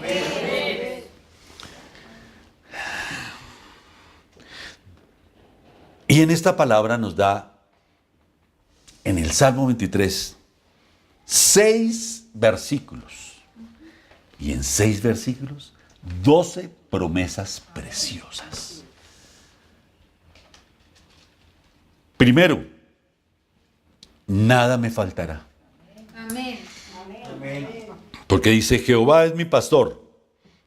Y en esta palabra nos da, en el Salmo 23, 6 versículos. Y en 6 versículos, 12 promesas preciosas. Primero, nada me faltará. Amén. Porque dice, Jehová es mi pastor.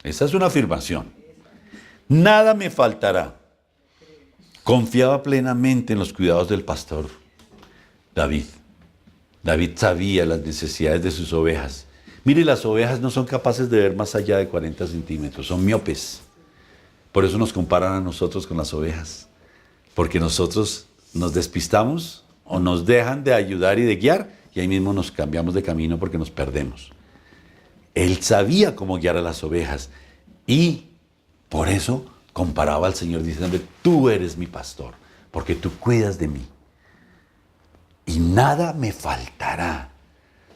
Esa es una afirmación. Nada me faltará. Confiaba plenamente en los cuidados del pastor David. David sabía las necesidades de sus ovejas. Mire, las ovejas no son capaces de ver más allá de 40 centímetros. Son miopes. Por eso nos comparan a nosotros con las ovejas. Porque nosotros nos despistamos o nos dejan de ayudar y de guiar, y ahí mismo nos cambiamos de camino porque nos perdemos. Él sabía cómo guiar a las ovejas. Y por eso comparaba al Señor diciendo, tú eres mi pastor, porque tú cuidas de mí. Y nada me faltará.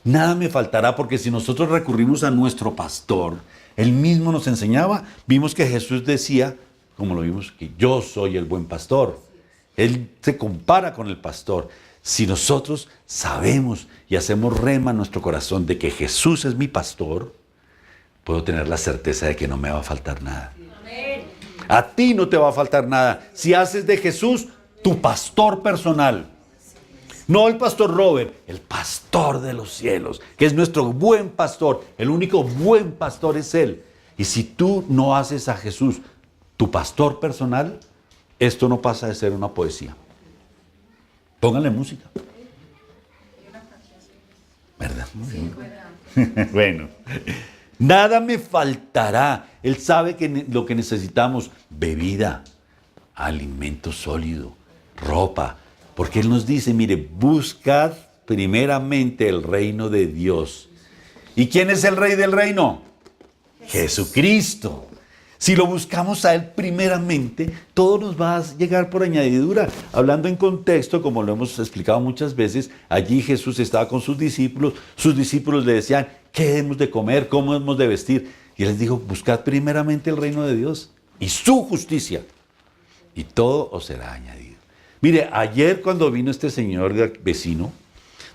Nada me faltará, porque si nosotros recurrimos a nuestro pastor, él mismo nos enseñaba, vimos que Jesús decía, como lo vimos, que yo soy el buen pastor. Él se compara con el pastor. Si nosotros sabemos y hacemos rema en nuestro corazón de que Jesús es mi pastor, puedo tener la certeza de que no me va a faltar nada. A ti no te va a faltar nada si haces de Jesús tu pastor personal. No el pastor Robert, el pastor de los cielos, que es nuestro buen pastor. El único buen pastor es Él. Y si tú no haces a Jesús tu pastor personal, esto no pasa de ser una poesía. Pónganle música. ¿Verdad? Bueno, nada me faltará. Él sabe que lo que necesitamos, bebida, alimento sólido, ropa. Porque Él nos dice, mire, buscad primeramente el reino de Dios. ¿Y quién es el rey del reino? Jesucristo. Si lo buscamos a Él primeramente, todo nos va a llegar por añadidura. Hablando en contexto, como lo hemos explicado muchas veces, allí Jesús estaba con sus discípulos le decían, ¿qué hemos de comer? ¿Cómo hemos de vestir? Y Él les dijo, buscad primeramente el reino de Dios y su justicia, y todo os será añadido. Mire, ayer cuando vino este señor vecino,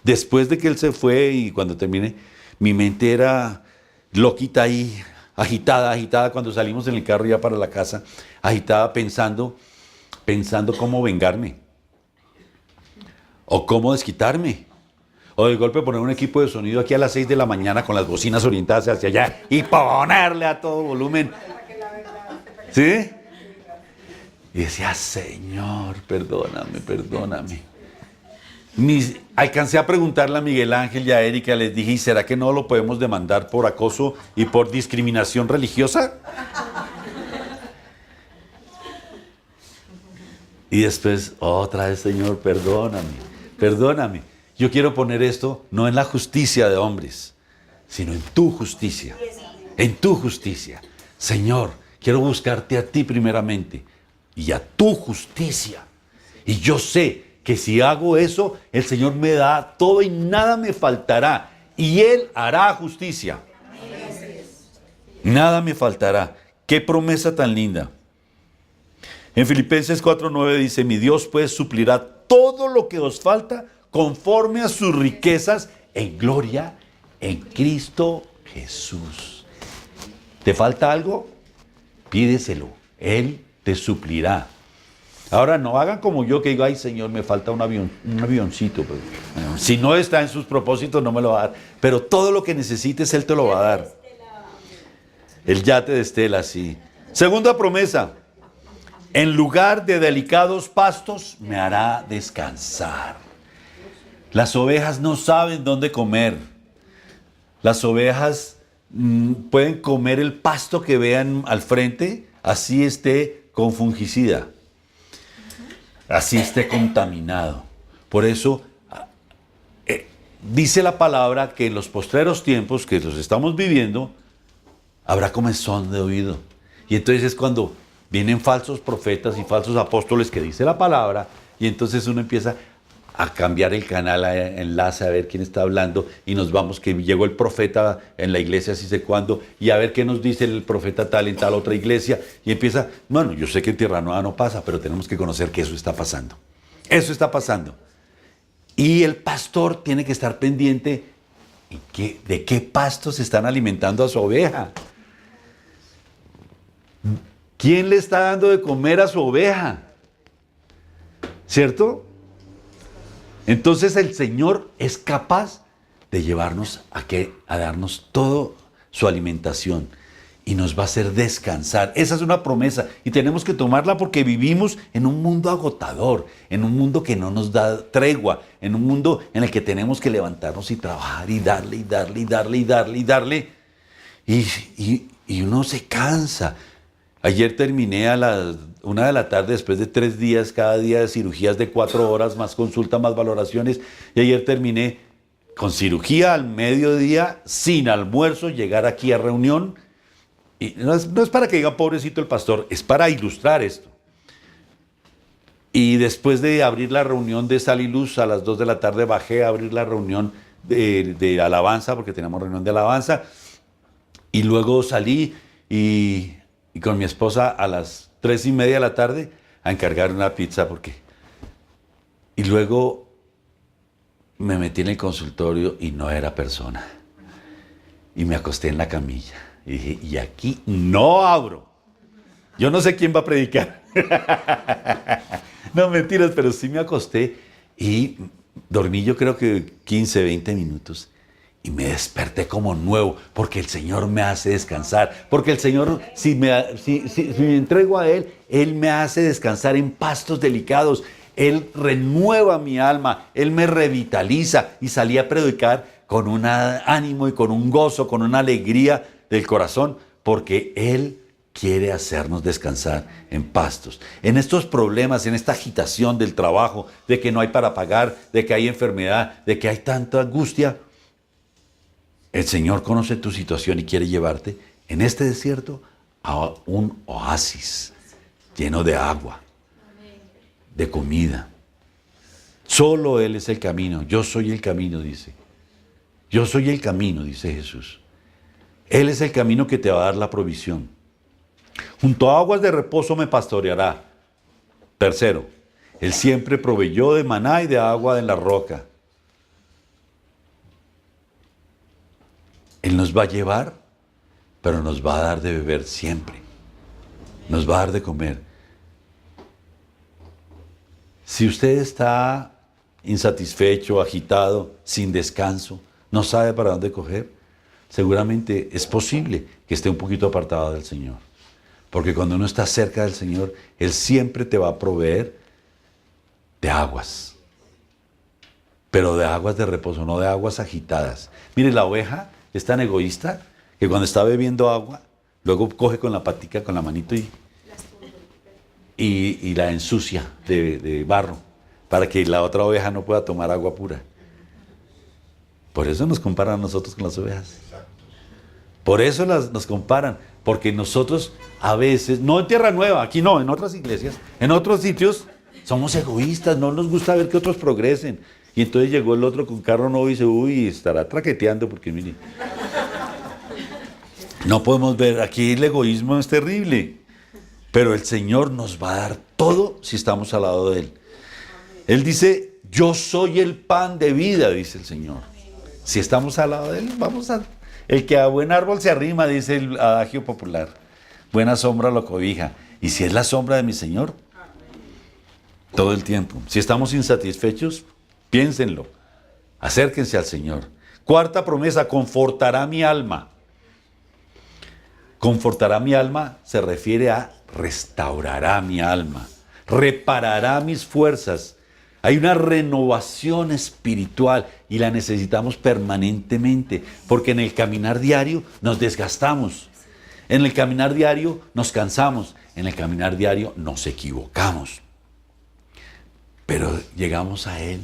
después de que él se fue y cuando terminé, mi mente era loquita ahí, agitada, cuando salimos en el carro ya para la casa, agitada pensando cómo vengarme, o cómo desquitarme, o de golpe poner un equipo de sonido aquí a las 6 de la mañana con las bocinas orientadas hacia allá y ponerle a todo volumen. ¿Sí? Y decía, Señor, perdóname. Alcancé a preguntarle a Miguel Ángel y a Erika, les dije, ¿y será que no lo podemos demandar por acoso y por discriminación religiosa? Y después, otra vez, Señor, perdóname. Yo quiero poner esto no en la justicia de hombres, sino en tu justicia. En tu justicia. Señor, quiero buscarte a ti primeramente y a tu justicia. Y yo sé que si hago eso, el Señor me da todo y nada me faltará. Y Él hará justicia. Nada me faltará. Qué promesa tan linda. En Filipenses 4:9 dice, mi Dios pues suplirá todo lo que os falta conforme a sus riquezas en gloria en Cristo Jesús. ¿Te falta algo? Pídeselo. Él te suplirá. Ahora no hagan como yo que digo, ay Señor, me falta un avioncito. Pues, bueno, si no está en sus propósitos no me lo va a dar. Pero todo lo que necesites Él te lo va a dar. El yate de Estela, sí. Segunda promesa. En lugar de delicados pastos me hará descansar. Las ovejas no saben dónde comer. Las ovejas pueden comer el pasto que vean al frente, así esté con fungicida, así esté contaminado. Por eso dice la palabra que en los postreros tiempos que los estamos viviendo, habrá comezón de oído. Y entonces es cuando vienen falsos profetas y falsos apóstoles que dice la palabra, y entonces uno empieza a cambiar el canal, enlace, a ver quién está hablando, y nos vamos, que llegó el profeta en la iglesia, así sé cuándo, y a ver qué nos dice el profeta tal en tal otra iglesia, y empieza, bueno, yo sé que en Tierra Nueva no pasa, pero tenemos que conocer que eso está pasando. Eso está pasando. Y el pastor tiene que estar pendiente de qué pastos están alimentando a su oveja. ¿Quién le está dando de comer a su oveja? ¿Cierto? Entonces el Señor es capaz de llevarnos a darnos toda su alimentación y nos va a hacer descansar. Esa es una promesa y tenemos que tomarla porque vivimos en un mundo agotador, en un mundo que no nos da tregua, en un mundo en el que tenemos que levantarnos y trabajar y darle. Y uno se cansa. Ayer terminé a las 1 de la tarde, después de 3 días, cada día de cirugías de 4 horas, más consulta, más valoraciones. Y ayer terminé con cirugía al mediodía, sin almuerzo, llegar aquí a reunión Y no es para que diga pobrecito el pastor, es para ilustrar esto. Y después de abrir la reunión de Sal y Luz a las 2 de la tarde, bajé a abrir la reunión de alabanza, porque teníamos reunión de alabanza. Y luego salí y con mi esposa a las 3:30 de la tarde a encargar una pizza, y luego me metí en el consultorio y no era persona. Y me acosté en la camilla. Y dije, y aquí no abro. Yo no sé quién va a predicar. No, mentiras, pero sí me acosté y dormí yo creo que 15, 20 minutos. Y me desperté como nuevo, porque el Señor me hace descansar. Porque el Señor, si me entrego a Él me hace descansar en pastos delicados. Él renueva mi alma, Él me revitaliza. Y salí a predicar con un ánimo y con un gozo, con una alegría del corazón, porque Él quiere hacernos descansar en pastos. En estos problemas, en esta agitación del trabajo, de que no hay para pagar, de que hay enfermedad, de que hay tanta angustia, el Señor conoce tu situación y quiere llevarte en este desierto a un oasis lleno de agua, de comida. Solo Él es el camino. Yo soy el camino, dice. Yo soy el camino, dice Jesús. Él es el camino que te va a dar la provisión. Junto a aguas de reposo me pastoreará. Tercero, Él siempre proveyó de maná y de agua en la roca. Él nos va a llevar, pero nos va a dar de beber siempre. Nos va a dar de comer. Si usted está insatisfecho, agitado, sin descanso, no sabe para dónde coger, seguramente es posible que esté un poquito apartado del Señor. Porque cuando uno está cerca del Señor, Él siempre te va a proveer de aguas. Pero de aguas de reposo, no de aguas agitadas. Mire, la oveja es tan egoísta que cuando está bebiendo agua, luego coge con la patica, con la manito y la ensucia de barro para que la otra oveja no pueda tomar agua pura. Por eso nos comparan a nosotros con las ovejas. Por eso nos comparan, porque nosotros a veces, no en Tierra Nueva, aquí no, en otras iglesias, en otros sitios, somos egoístas, no nos gusta ver que otros progresen. Y entonces llegó el otro con carro nuevo y dice, uy, estará traqueteando, porque mire, no podemos ver, aquí el egoísmo es terrible, pero el Señor nos va a dar todo si estamos al lado de Él. Él dice, yo soy el pan de vida, dice el Señor. Si estamos al lado de Él, el que a buen árbol se arrima, dice el adagio popular. Buena sombra lo cobija. Y si es la sombra de mi Señor, todo el tiempo. Si estamos insatisfechos, piénsenlo. Acérquense al Señor. Cuarta promesa, confortará mi alma. Confortará mi alma se refiere a restaurará mi alma. Reparará mis fuerzas. Hay una renovación espiritual y la necesitamos permanentemente, porque en el caminar diario nos desgastamos, en el caminar diario nos cansamos, en el caminar diario nos equivocamos. Pero llegamos a Él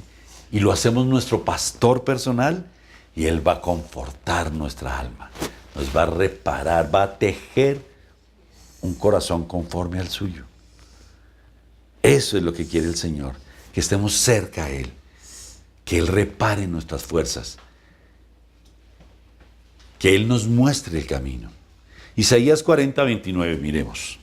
y lo hacemos nuestro pastor personal y Él va a confortar nuestra alma, nos va a reparar, va a tejer un corazón conforme al suyo. Eso es lo que quiere el Señor. Que estemos cerca a Él, que Él repare nuestras fuerzas, que Él nos muestre el camino. Isaías 40, 29, miremos.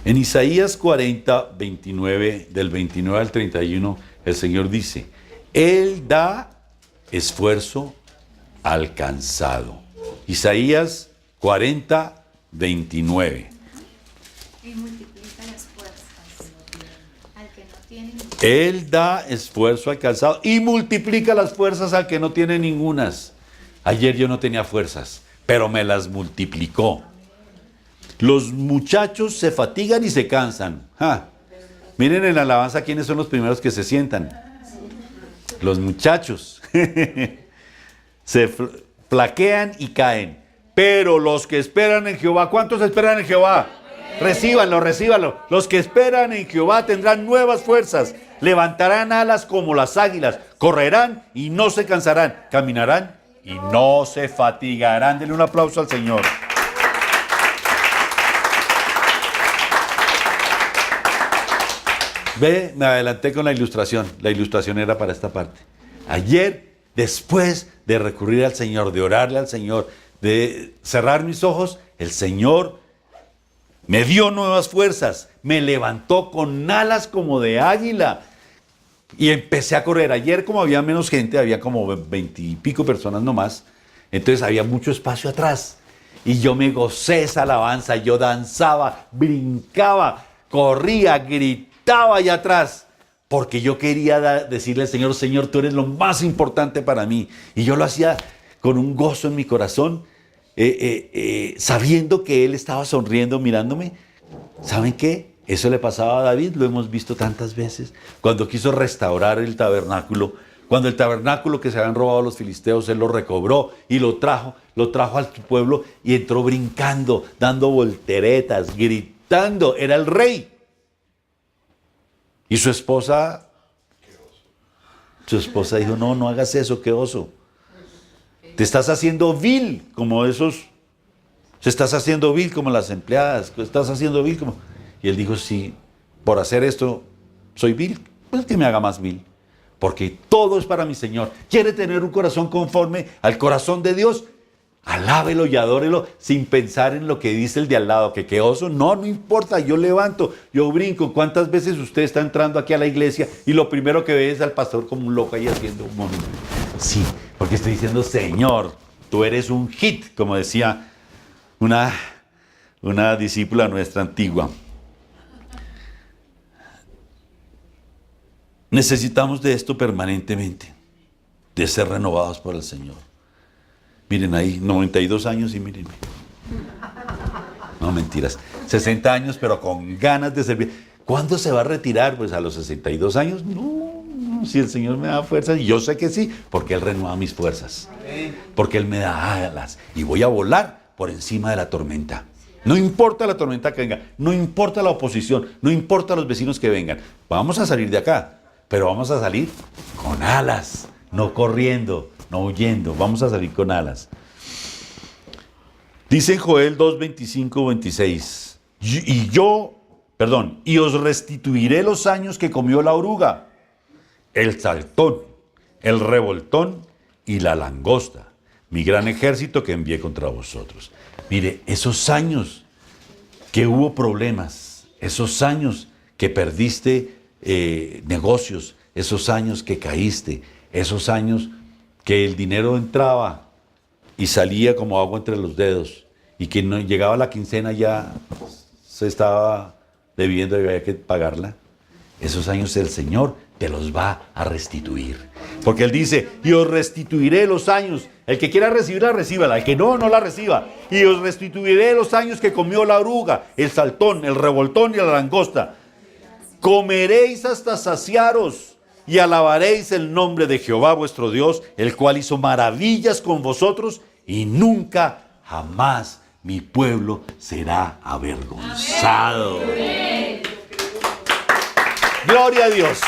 En Isaías 40, 29, del 29 al 31, el Señor dice, Él da esfuerzo al cansado. Isaías 40, 29. Y multiplica las fuerzas al que no tiene. Él da esfuerzo al cansado y multiplica las fuerzas al que no tiene ningunas. Ayer yo no tenía fuerzas, pero me las multiplicó. Los muchachos se fatigan y se cansan. Miren en la alabanza quiénes son los primeros que se sientan. Los muchachos. Se flaquean y caen. Pero los que esperan en Jehová, ¿cuántos esperan en Jehová? Recíbanlo, recíbanlo. Los que esperan en Jehová tendrán nuevas fuerzas. Levantarán alas como las águilas. Correrán y no se cansarán. Caminarán y no se fatigarán. Denle un aplauso al Señor. Ve, me adelanté con la ilustración. La ilustración era para esta parte. Ayer, después de recurrir al Señor, de orarle al Señor, de cerrar mis ojos, el Señor me dio nuevas fuerzas, me levantó con alas como de águila y empecé a correr. Ayer, como había menos gente, había como 20 y pico personas nomás, entonces había mucho espacio atrás y yo me gocé esa alabanza, yo danzaba, brincaba, corría, gritaba allá atrás, porque yo quería decirle al Señor: Señor, tú eres lo más importante para mí. Y yo lo hacía con un gozo en mi corazón, sabiendo que Él estaba sonriendo, mirándome. ¿Saben qué? Eso le pasaba a David, lo hemos visto tantas veces. Cuando quiso restaurar el tabernáculo, cuando el tabernáculo que se habían robado los filisteos, Él lo recobró y lo trajo al pueblo y entró brincando, dando volteretas, gritando. Era el rey. Y su esposa dijo: no, no hagas eso, qué oso. Te estás haciendo vil como esos, te estás haciendo vil como las empleadas, te estás haciendo vil como... Y él dijo: sí, por hacer esto soy vil, pues que me haga más vil, porque todo es para mi Señor. ¿Quiere tener un corazón conforme al corazón de Dios? Alábelo y adórelo sin pensar en lo que dice el de al lado, que qué oso. No, no importa, yo levanto, yo brinco. ¿Cuántas veces usted está entrando aquí a la iglesia y lo primero que ve es al pastor como un loco ahí haciendo un momento? Sí, porque estoy diciendo: Señor, tú eres un hit, como decía una discípula nuestra antigua. Necesitamos de esto permanentemente, de ser renovados por el Señor. Miren ahí, 92 años y mírenme. No, mentiras. 60 años, pero con ganas de servir. ¿Cuándo se va a retirar? Pues a los 62 años. No, si el Señor me da fuerzas, y yo sé que sí, porque Él renueva mis fuerzas. Porque Él me da alas y voy a volar por encima de la tormenta. No importa la tormenta que venga, no importa la oposición, no importa los vecinos que vengan. Vamos a salir de acá, pero vamos a salir con alas, no corriendo, no huyendo, vamos a salir con alas. Dice en Joel 2, 25, 26, y os restituiré los años que comió la oruga, el saltón, el revoltón y la langosta, mi gran ejército que envié contra vosotros. Mire, esos años que hubo problemas, esos años que perdiste negocios, esos años que caíste, esos años que el dinero entraba y salía como agua entre los dedos y que no llegaba la quincena, ya se estaba debiendo y había que pagarla. Esos años el Señor te los va a restituir. Porque Él dice: y os restituiré los años. El que quiera recibirla, recíbala. El que no, no la reciba. Y os restituiré los años que comió la oruga, el saltón, el revoltón y la langosta. Comeréis hasta saciaros y alabaréis el nombre de Jehová vuestro Dios, el cual hizo maravillas con vosotros, y nunca jamás mi pueblo será avergonzado. Amén. Gloria a Dios.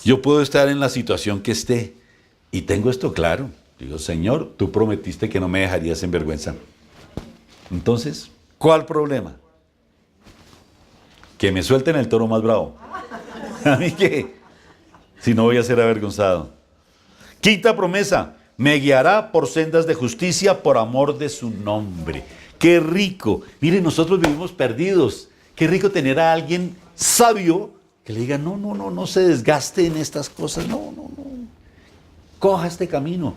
Yo puedo estar en la situación que esté y tengo esto claro. Digo: Señor, tú prometiste que no me dejarías en vergüenza. Entonces, ¿cuál problema? Que me suelten el toro más bravo. ¿A mí qué? Si no voy a ser avergonzado. Quinta promesa: me guiará por sendas de justicia por amor de su nombre. ¡Qué rico! Miren, nosotros vivimos perdidos. Qué rico tener a alguien sabio que le diga: no se desgaste en estas cosas. No. Coja este camino.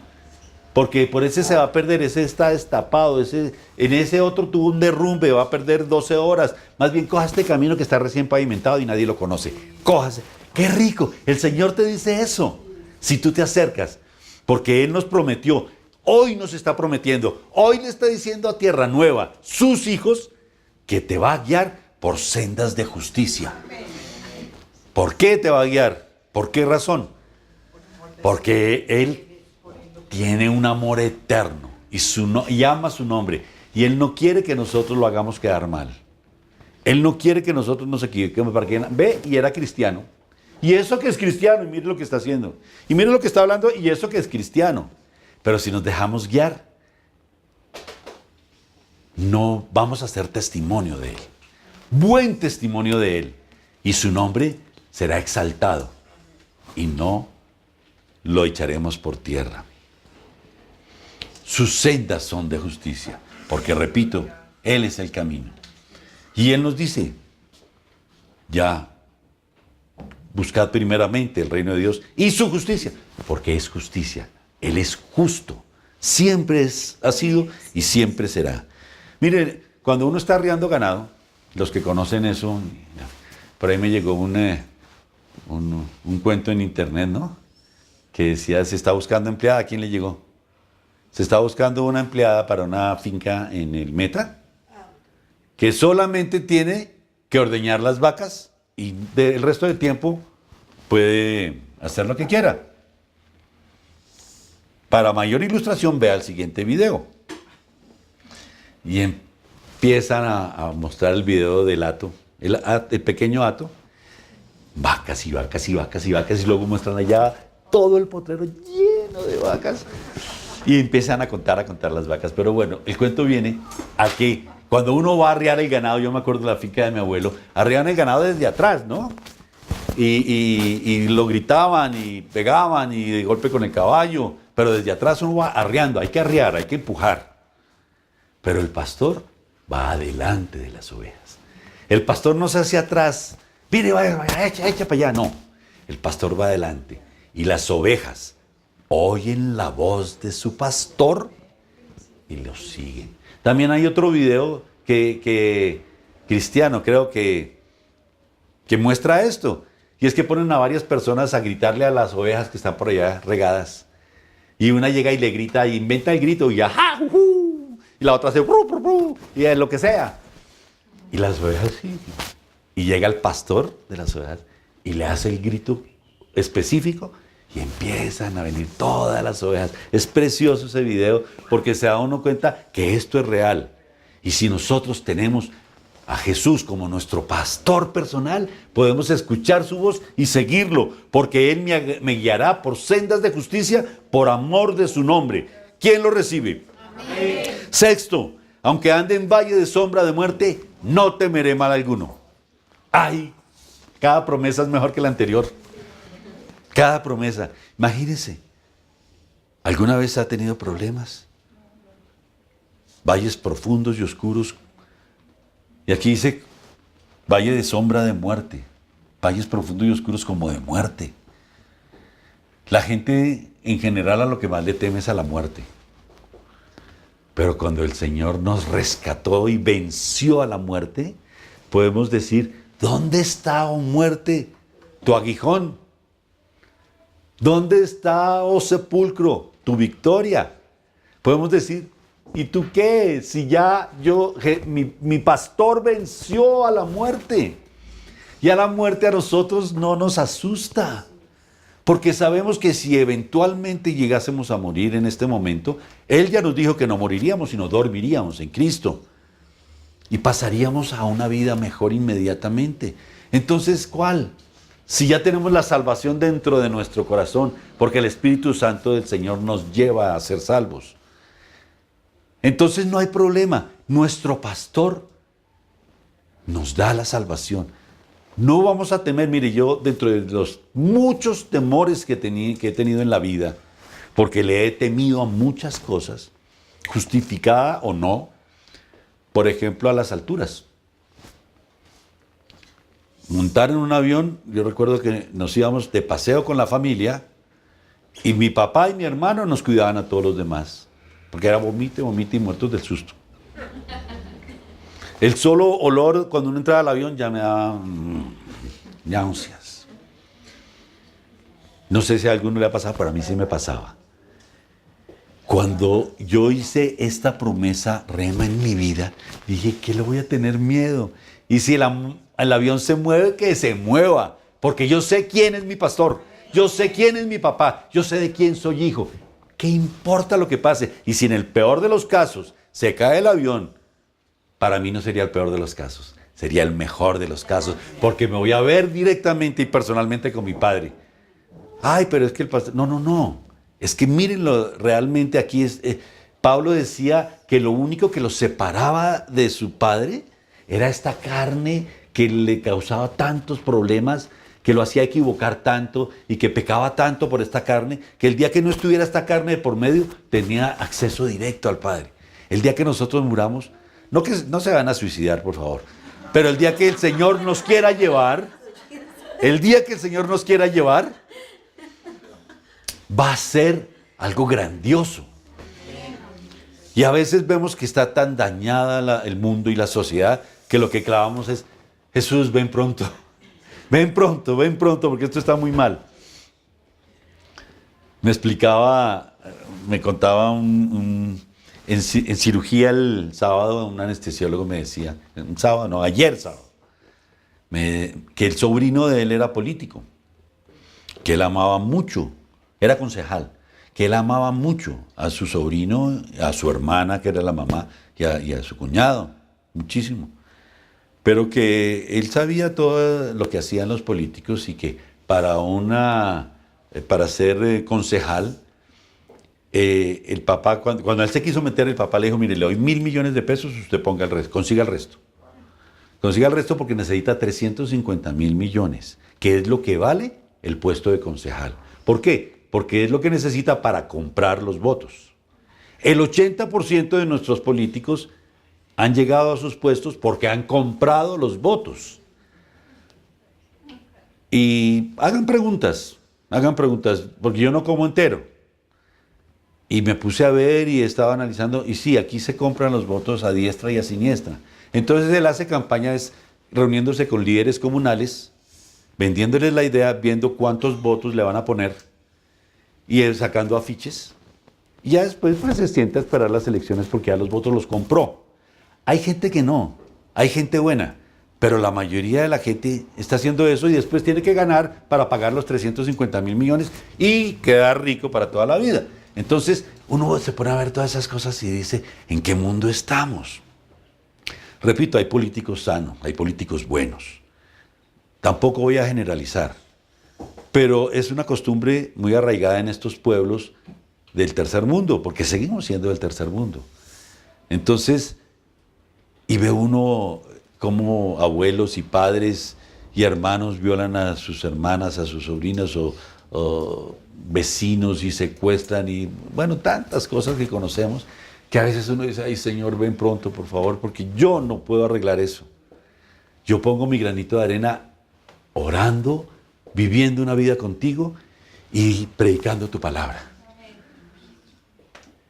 Porque por ese se va a perder, ese está destapado, en ese otro tuvo un derrumbe, va a perder 12 horas. Más bien coja este camino que está recién pavimentado y nadie lo conoce. Cójase. ¡Qué rico! El Señor te dice eso. Si tú te acercas, porque Él nos prometió, hoy nos está prometiendo, hoy le está diciendo a Tierra Nueva, sus hijos, que te va a guiar por sendas de justicia. ¿Por qué te va a guiar? ¿Por qué razón? Porque Él tiene un amor eterno y ama su nombre. Y Él no quiere que nosotros lo hagamos quedar mal. Él no quiere que nosotros nos equivoquemos. Para que ve, y era cristiano, Y eso que es cristiano, y mire lo que está haciendo. Y mire lo que está hablando, y eso que es cristiano. Pero si nos dejamos guiar, no vamos a hacer testimonio de Él. Buen testimonio de Él. Y su nombre será exaltado. Y no lo echaremos por tierra. Sus sendas son de justicia. Porque, repito, Él es el camino. Y Él nos dice, ya, buscad primeramente el reino de Dios y su justicia. Porque es justicia. Él es justo. Siempre ha sido y siempre será. Miren, cuando uno está arriando ganado, los que conocen eso, por ahí me llegó un cuento en internet, ¿no? Que decía, se está buscando empleada. ¿A quién le llegó? Se está buscando una empleada para una finca en el Meta, que solamente tiene que ordeñar las vacas y el resto del tiempo puede hacer lo que quiera. Para mayor ilustración, vea el siguiente video. Y empiezan a mostrar el video del hato, el pequeño hato. Vacas y vacas y vacas y vacas. Y luego muestran allá todo el potrero lleno de vacas. Y empiezan a contar las vacas. Pero bueno, el cuento viene a que cuando uno va a arriar el ganado, yo me acuerdo de la finca de mi abuelo, arriaban el ganado desde atrás, ¿no? Y lo gritaban y pegaban y de golpe con el caballo. Pero desde atrás uno va arriando, hay que arriar, hay que empujar. Pero el pastor va adelante de las ovejas. El pastor no se hace atrás. Mire, vaya, echa para allá. No, el pastor va adelante. Y las ovejas oyen la voz de su pastor y lo siguen. También hay otro video que cristiano, creo que muestra esto. Y es que ponen a varias personas a gritarle a las ovejas que están por allá regadas. Y una llega y le grita, y inventa el grito, y ajá, y la otra hace, y es lo que sea. Y las ovejas sí. Y llega el pastor de las ovejas y le hace el grito específico y empiezan a venir todas las ovejas. Es precioso ese video porque se da uno cuenta que esto es real. Y si nosotros tenemos a Jesús como nuestro pastor personal, podemos escuchar su voz y seguirlo, porque Él me guiará por sendas de justicia por amor de su nombre. ¿Quién lo recibe? Amén. Sexto, aunque ande en valle de sombra de muerte, no temeré mal alguno. Ay, cada promesa es mejor que la anterior. Cada promesa. Imagínense, ¿alguna vez ha tenido problemas? Valles profundos y oscuros. Y aquí dice, valle de sombra de muerte. Valles profundos y oscuros como de muerte. La gente en general a lo que más le teme es a la muerte. Pero cuando el Señor nos rescató y venció a la muerte, podemos decir, ¿dónde está, oh muerte, tu aguijón? ¿Dónde está, oh sepulcro, tu victoria? Podemos decir, ¿y tú qué? Si ya mi pastor venció a la muerte. Y a la muerte a nosotros no nos asusta. Porque sabemos que si eventualmente llegásemos a morir en este momento, Él ya nos dijo que no moriríamos, sino dormiríamos en Cristo. Y pasaríamos a una vida mejor inmediatamente. Entonces, ¿cuál? Si ya tenemos la salvación dentro de nuestro corazón, porque el Espíritu Santo del Señor nos lleva a ser salvos. Entonces no hay problema. Nuestro pastor nos da la salvación. No vamos a temer. Mire, yo dentro de los muchos temores que he tenido en la vida, porque le he temido a muchas cosas, justificada o no, por ejemplo, a las alturas. Montar en un avión, yo recuerdo que nos íbamos de paseo con la familia y mi papá y mi hermano nos cuidaban a todos los demás, porque era vomite y muertos del susto. El solo olor cuando uno entraba al avión ya me daba náuseas. No sé si a alguno le ha pasado, pero a mí sí me pasaba. Cuando yo hice esta promesa rema en mi vida, dije, ¿qué le voy a tener miedo? Y si el avión se mueve, que se mueva, porque yo sé quién es mi pastor, yo sé quién es mi papá, yo sé de quién soy hijo. ¿Qué importa lo que pase? Y si en el peor de los casos se cae el avión, para mí no sería el peor de los casos. sería el mejor de los casos, porque me voy a ver directamente y personalmente con mi padre. Ay, pero es que el pastor... No, no, no. Es que mírenlo, realmente aquí es... Pablo decía que lo único que lo separaba de su padre era esta carne que le causaba tantos problemas, que lo hacía equivocar tanto y que pecaba tanto por esta carne, que el día que no estuviera esta carne de por medio, tenía acceso directo al Padre. El día que nosotros muramos, no que no se van a suicidar, por favor, pero el día que el Señor nos quiera llevar, el día que el Señor nos quiera llevar, va a ser algo grandioso. Y a veces vemos que está tan dañada el mundo y la sociedad que lo que clamamos es: Jesús, ven pronto, ven pronto, porque esto está muy mal. Me explicaba, me contaba en cirugía el sábado, un anestesiólogo me decía, ayer sábado, que el sobrino de él era político, que él amaba mucho, era concejal, que él amaba mucho a su sobrino, a su hermana, que era la mamá, y a su cuñado, muchísimo. Pero que él sabía todo lo que hacían los políticos y que para ser concejal, el papá, cuando él se quiso meter, el papá le dijo: mire, le doy 1.000 millones de pesos, usted ponga el resto, consiga el resto. Consiga el resto porque necesita 350.000 millones, que es lo que vale el puesto de concejal. ¿Por qué? Porque es lo que necesita para comprar los votos. El 80% de nuestros políticos han llegado a sus puestos porque han comprado los votos. Y hagan preguntas, porque yo no como entero. Y me puse a ver y estaba analizando, y sí, aquí se compran los votos a diestra y a siniestra. Entonces él hace campañas reuniéndose con líderes comunales, vendiéndoles la idea, viendo cuántos votos le van a poner, y él sacando afiches. Y ya después pues, se sienta a esperar las elecciones porque ya los votos los compró. Hay gente que no, hay gente buena, pero la mayoría de la gente está haciendo eso y después tiene que ganar para pagar los 350.000 millones y quedar rico para toda la vida. Entonces uno se pone a ver todas esas cosas y dice: ¿en qué mundo estamos? Repito, hay políticos sanos, hay políticos buenos. Tampoco voy a generalizar, pero es una costumbre muy arraigada en estos pueblos del tercer mundo, porque seguimos siendo del tercer mundo. Entonces, y ve uno cómo abuelos y padres y hermanos violan a sus hermanas, a sus sobrinas o vecinos y secuestran y, bueno, tantas cosas que conocemos, que a veces uno dice: ay, Señor, ven pronto, por favor, porque yo no puedo arreglar eso. Yo pongo mi granito de arena orando, viviendo una vida contigo y predicando tu palabra.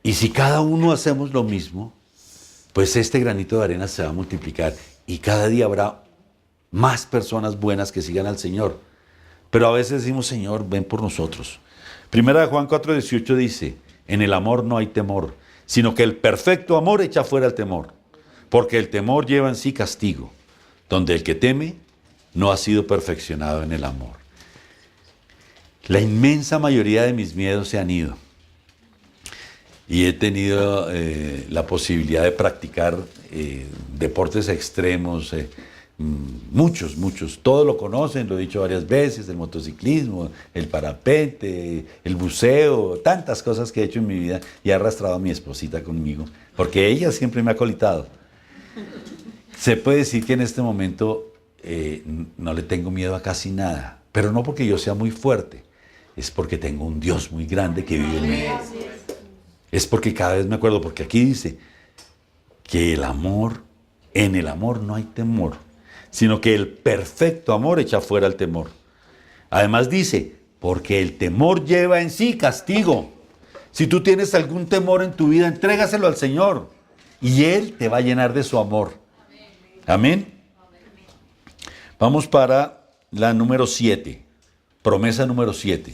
Y si cada uno hacemos lo mismo, pues este granito de arena se va a multiplicar y cada día habrá más personas buenas que sigan al Señor. Pero a veces decimos: Señor, ven por nosotros. Primera de Juan 4:18 dice: en el amor no hay temor, sino que el perfecto amor echa fuera el temor, porque el temor lleva en sí castigo, donde el que teme no ha sido perfeccionado en el amor. La inmensa mayoría de mis miedos se han ido. Y he tenido la posibilidad de practicar deportes extremos, muchos, todos lo conocen, lo he dicho varias veces: el motociclismo, el parapente, el buceo, tantas cosas que he hecho en mi vida, y he arrastrado a mi esposita conmigo, porque ella siempre me ha colitado. Se puede decir que en este momento no le tengo miedo a casi nada, pero no porque yo sea muy fuerte, es porque tengo un Dios muy grande que vive en mí. Es porque cada vez me acuerdo, porque aquí dice que en el amor no hay temor, sino que el perfecto amor echa fuera el temor. Además dice, porque el temor lleva en sí castigo. Si tú tienes algún temor en tu vida, entrégaselo al Señor y Él te va a llenar de su amor. Amén. Vamos para la número 7, promesa número 7.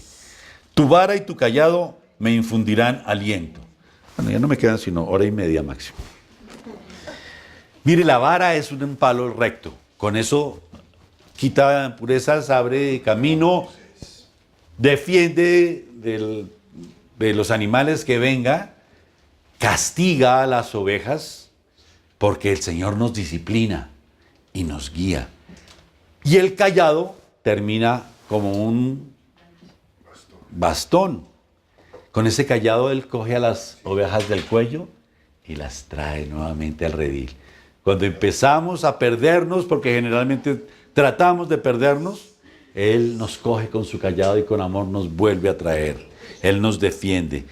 Tu vara y tu callado me infundirán aliento. Bueno, ya no me quedan sino hora y media máximo. Mire, la vara es un palo recto. Con eso quita impurezas, abre camino, defiende de los animales que venga, castiga a las ovejas, porque el Señor nos disciplina. y nos guía. Y el cayado termina como un bastón. Con ese cayado él coge a las ovejas del cuello y las trae nuevamente al redil. Cuando empezamos a perdernos, porque generalmente tratamos de perdernos, Él nos coge con su cayado y con amor nos vuelve a traer. Él nos defiende.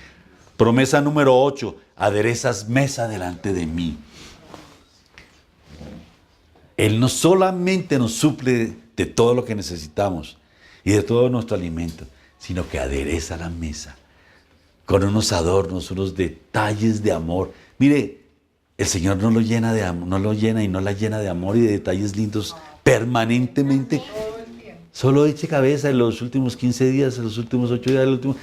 Promesa número 8, aderezas mesa delante de mí. Él no solamente nos suple de todo lo que necesitamos y de todo nuestro alimento, sino que adereza la mesa con unos adornos, unos detalles de amor. Mire, el Señor no lo llena de amor, no lo llena y no la llena de amor y de detalles lindos permanentemente. Solo eche cabeza en los últimos 15 días, en los últimos 8 días,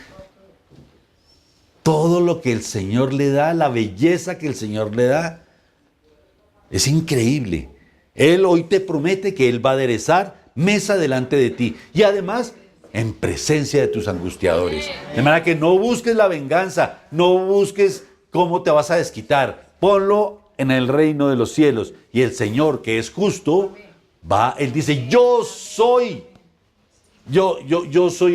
todo lo que el Señor le da, la belleza que el Señor le da, es increíble. Él hoy te promete que Él va a aderezar mesa delante de ti y además en presencia de tus angustiadores. De manera que no busques la venganza, no busques cómo te vas a desquitar. Ponlo en el reino de los cielos y el Señor, que es justo, Él dice, yo soy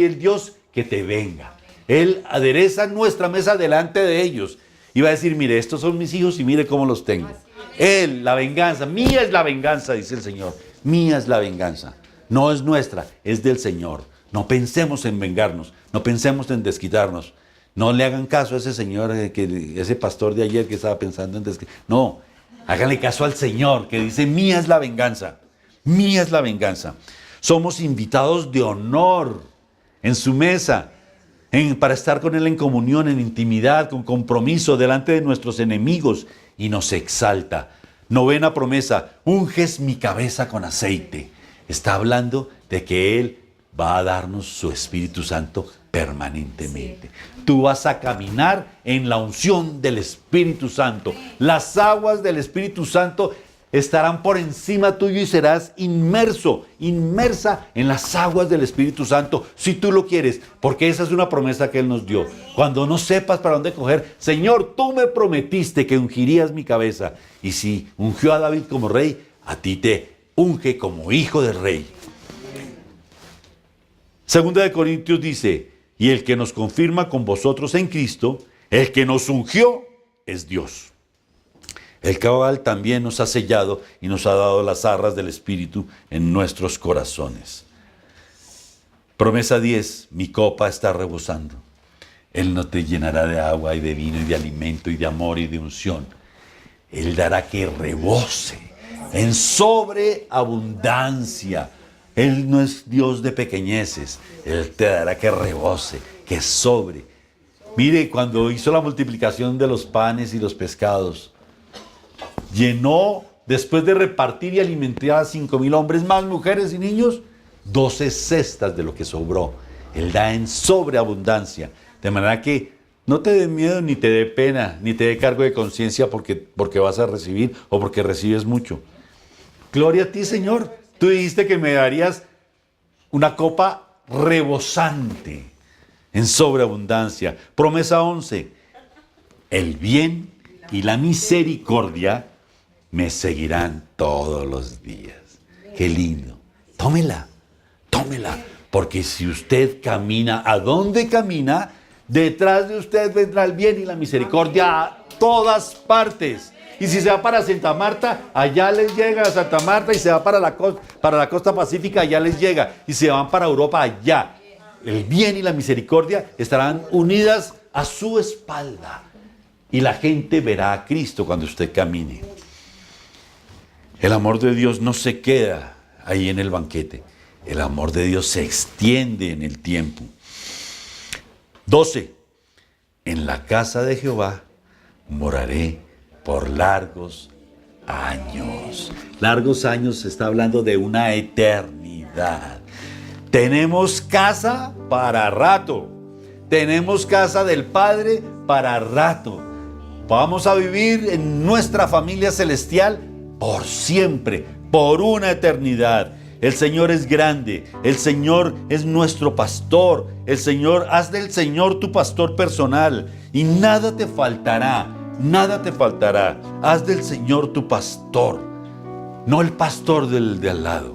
el Dios que te venga. Él adereza nuestra mesa delante de ellos y va a decir, mire, estos son mis hijos y mire cómo los tengo. Él, la venganza, mía es la venganza, dice el Señor. Mía es la venganza. No es nuestra, es del Señor. No pensemos en vengarnos, no pensemos en desquitarnos. No le hagan caso a ese señor, ese pastor de ayer que estaba pensando en desquitarnos. No, háganle caso al Señor que dice, mía es la venganza. Mía es la venganza. Somos invitados de honor en su mesa, para estar con Él en comunión, en intimidad, con compromiso delante de nuestros enemigos y nos exalta. 9ª promesa, unges mi cabeza con aceite. Está hablando de que Él va a darnos su Espíritu Santo permanentemente. Tú vas a caminar en la unción del Espíritu Santo. Las aguas del Espíritu Santo estarán por encima tuyo y serás inmersa en las aguas del Espíritu Santo, si tú lo quieres, porque esa es una promesa que Él nos dio. Cuando no sepas para dónde coger, Señor, tú me prometiste que ungirías mi cabeza. Y si ungió a David como rey, a ti te unge como hijo del rey. 2 de Corintios dice, y el que nos confirma con vosotros en Cristo, el que nos ungió es Dios. El cual también nos ha sellado y nos ha dado las arras del Espíritu en nuestros corazones. Promesa 10, mi copa está rebosando. Él no te llenará de agua y de vino y de alimento y de amor y de unción. Él dará que rebose en sobreabundancia. Él no es Dios de pequeñeces. Él te dará que rebose, que sobre. Mire, cuando hizo la multiplicación de los panes y los pescados, llenó, después de repartir y alimentar a 5,000 hombres, más mujeres y niños, 12 cestas de lo que sobró. Él da en sobreabundancia. De manera que no te dé miedo, ni te dé pena, ni te dé cargo de conciencia porque vas a recibir o porque recibes mucho. Gloria a ti, Señor. Tú dijiste que me darías una copa rebosante en sobreabundancia. Promesa 11. El bien y la misericordia me seguirán todos los días. Qué lindo. Tómela. Porque si usted camina, ¿a dónde camina? Detrás de usted vendrá el bien y la misericordia a todas partes. Y si se va para Santa Marta, allá les llega a Santa Marta. Y se va para la costa pacífica, allá les llega. Y se van para Europa, allá. El bien y la misericordia estarán unidas a su espalda. Y la gente verá a Cristo cuando usted camine. El amor de Dios no se queda ahí en el banquete. El amor de Dios se extiende en el tiempo. 12. En la casa de Jehová moraré por largos años. Largos años se está hablando de una eternidad. Tenemos casa para rato. Tenemos casa del Padre para rato. Vamos a vivir en nuestra familia celestial por siempre, por una eternidad. El Señor es grande, el Señor es nuestro pastor, haz del Señor tu pastor personal y nada te faltará, haz del Señor tu pastor. no el pastor del de al lado.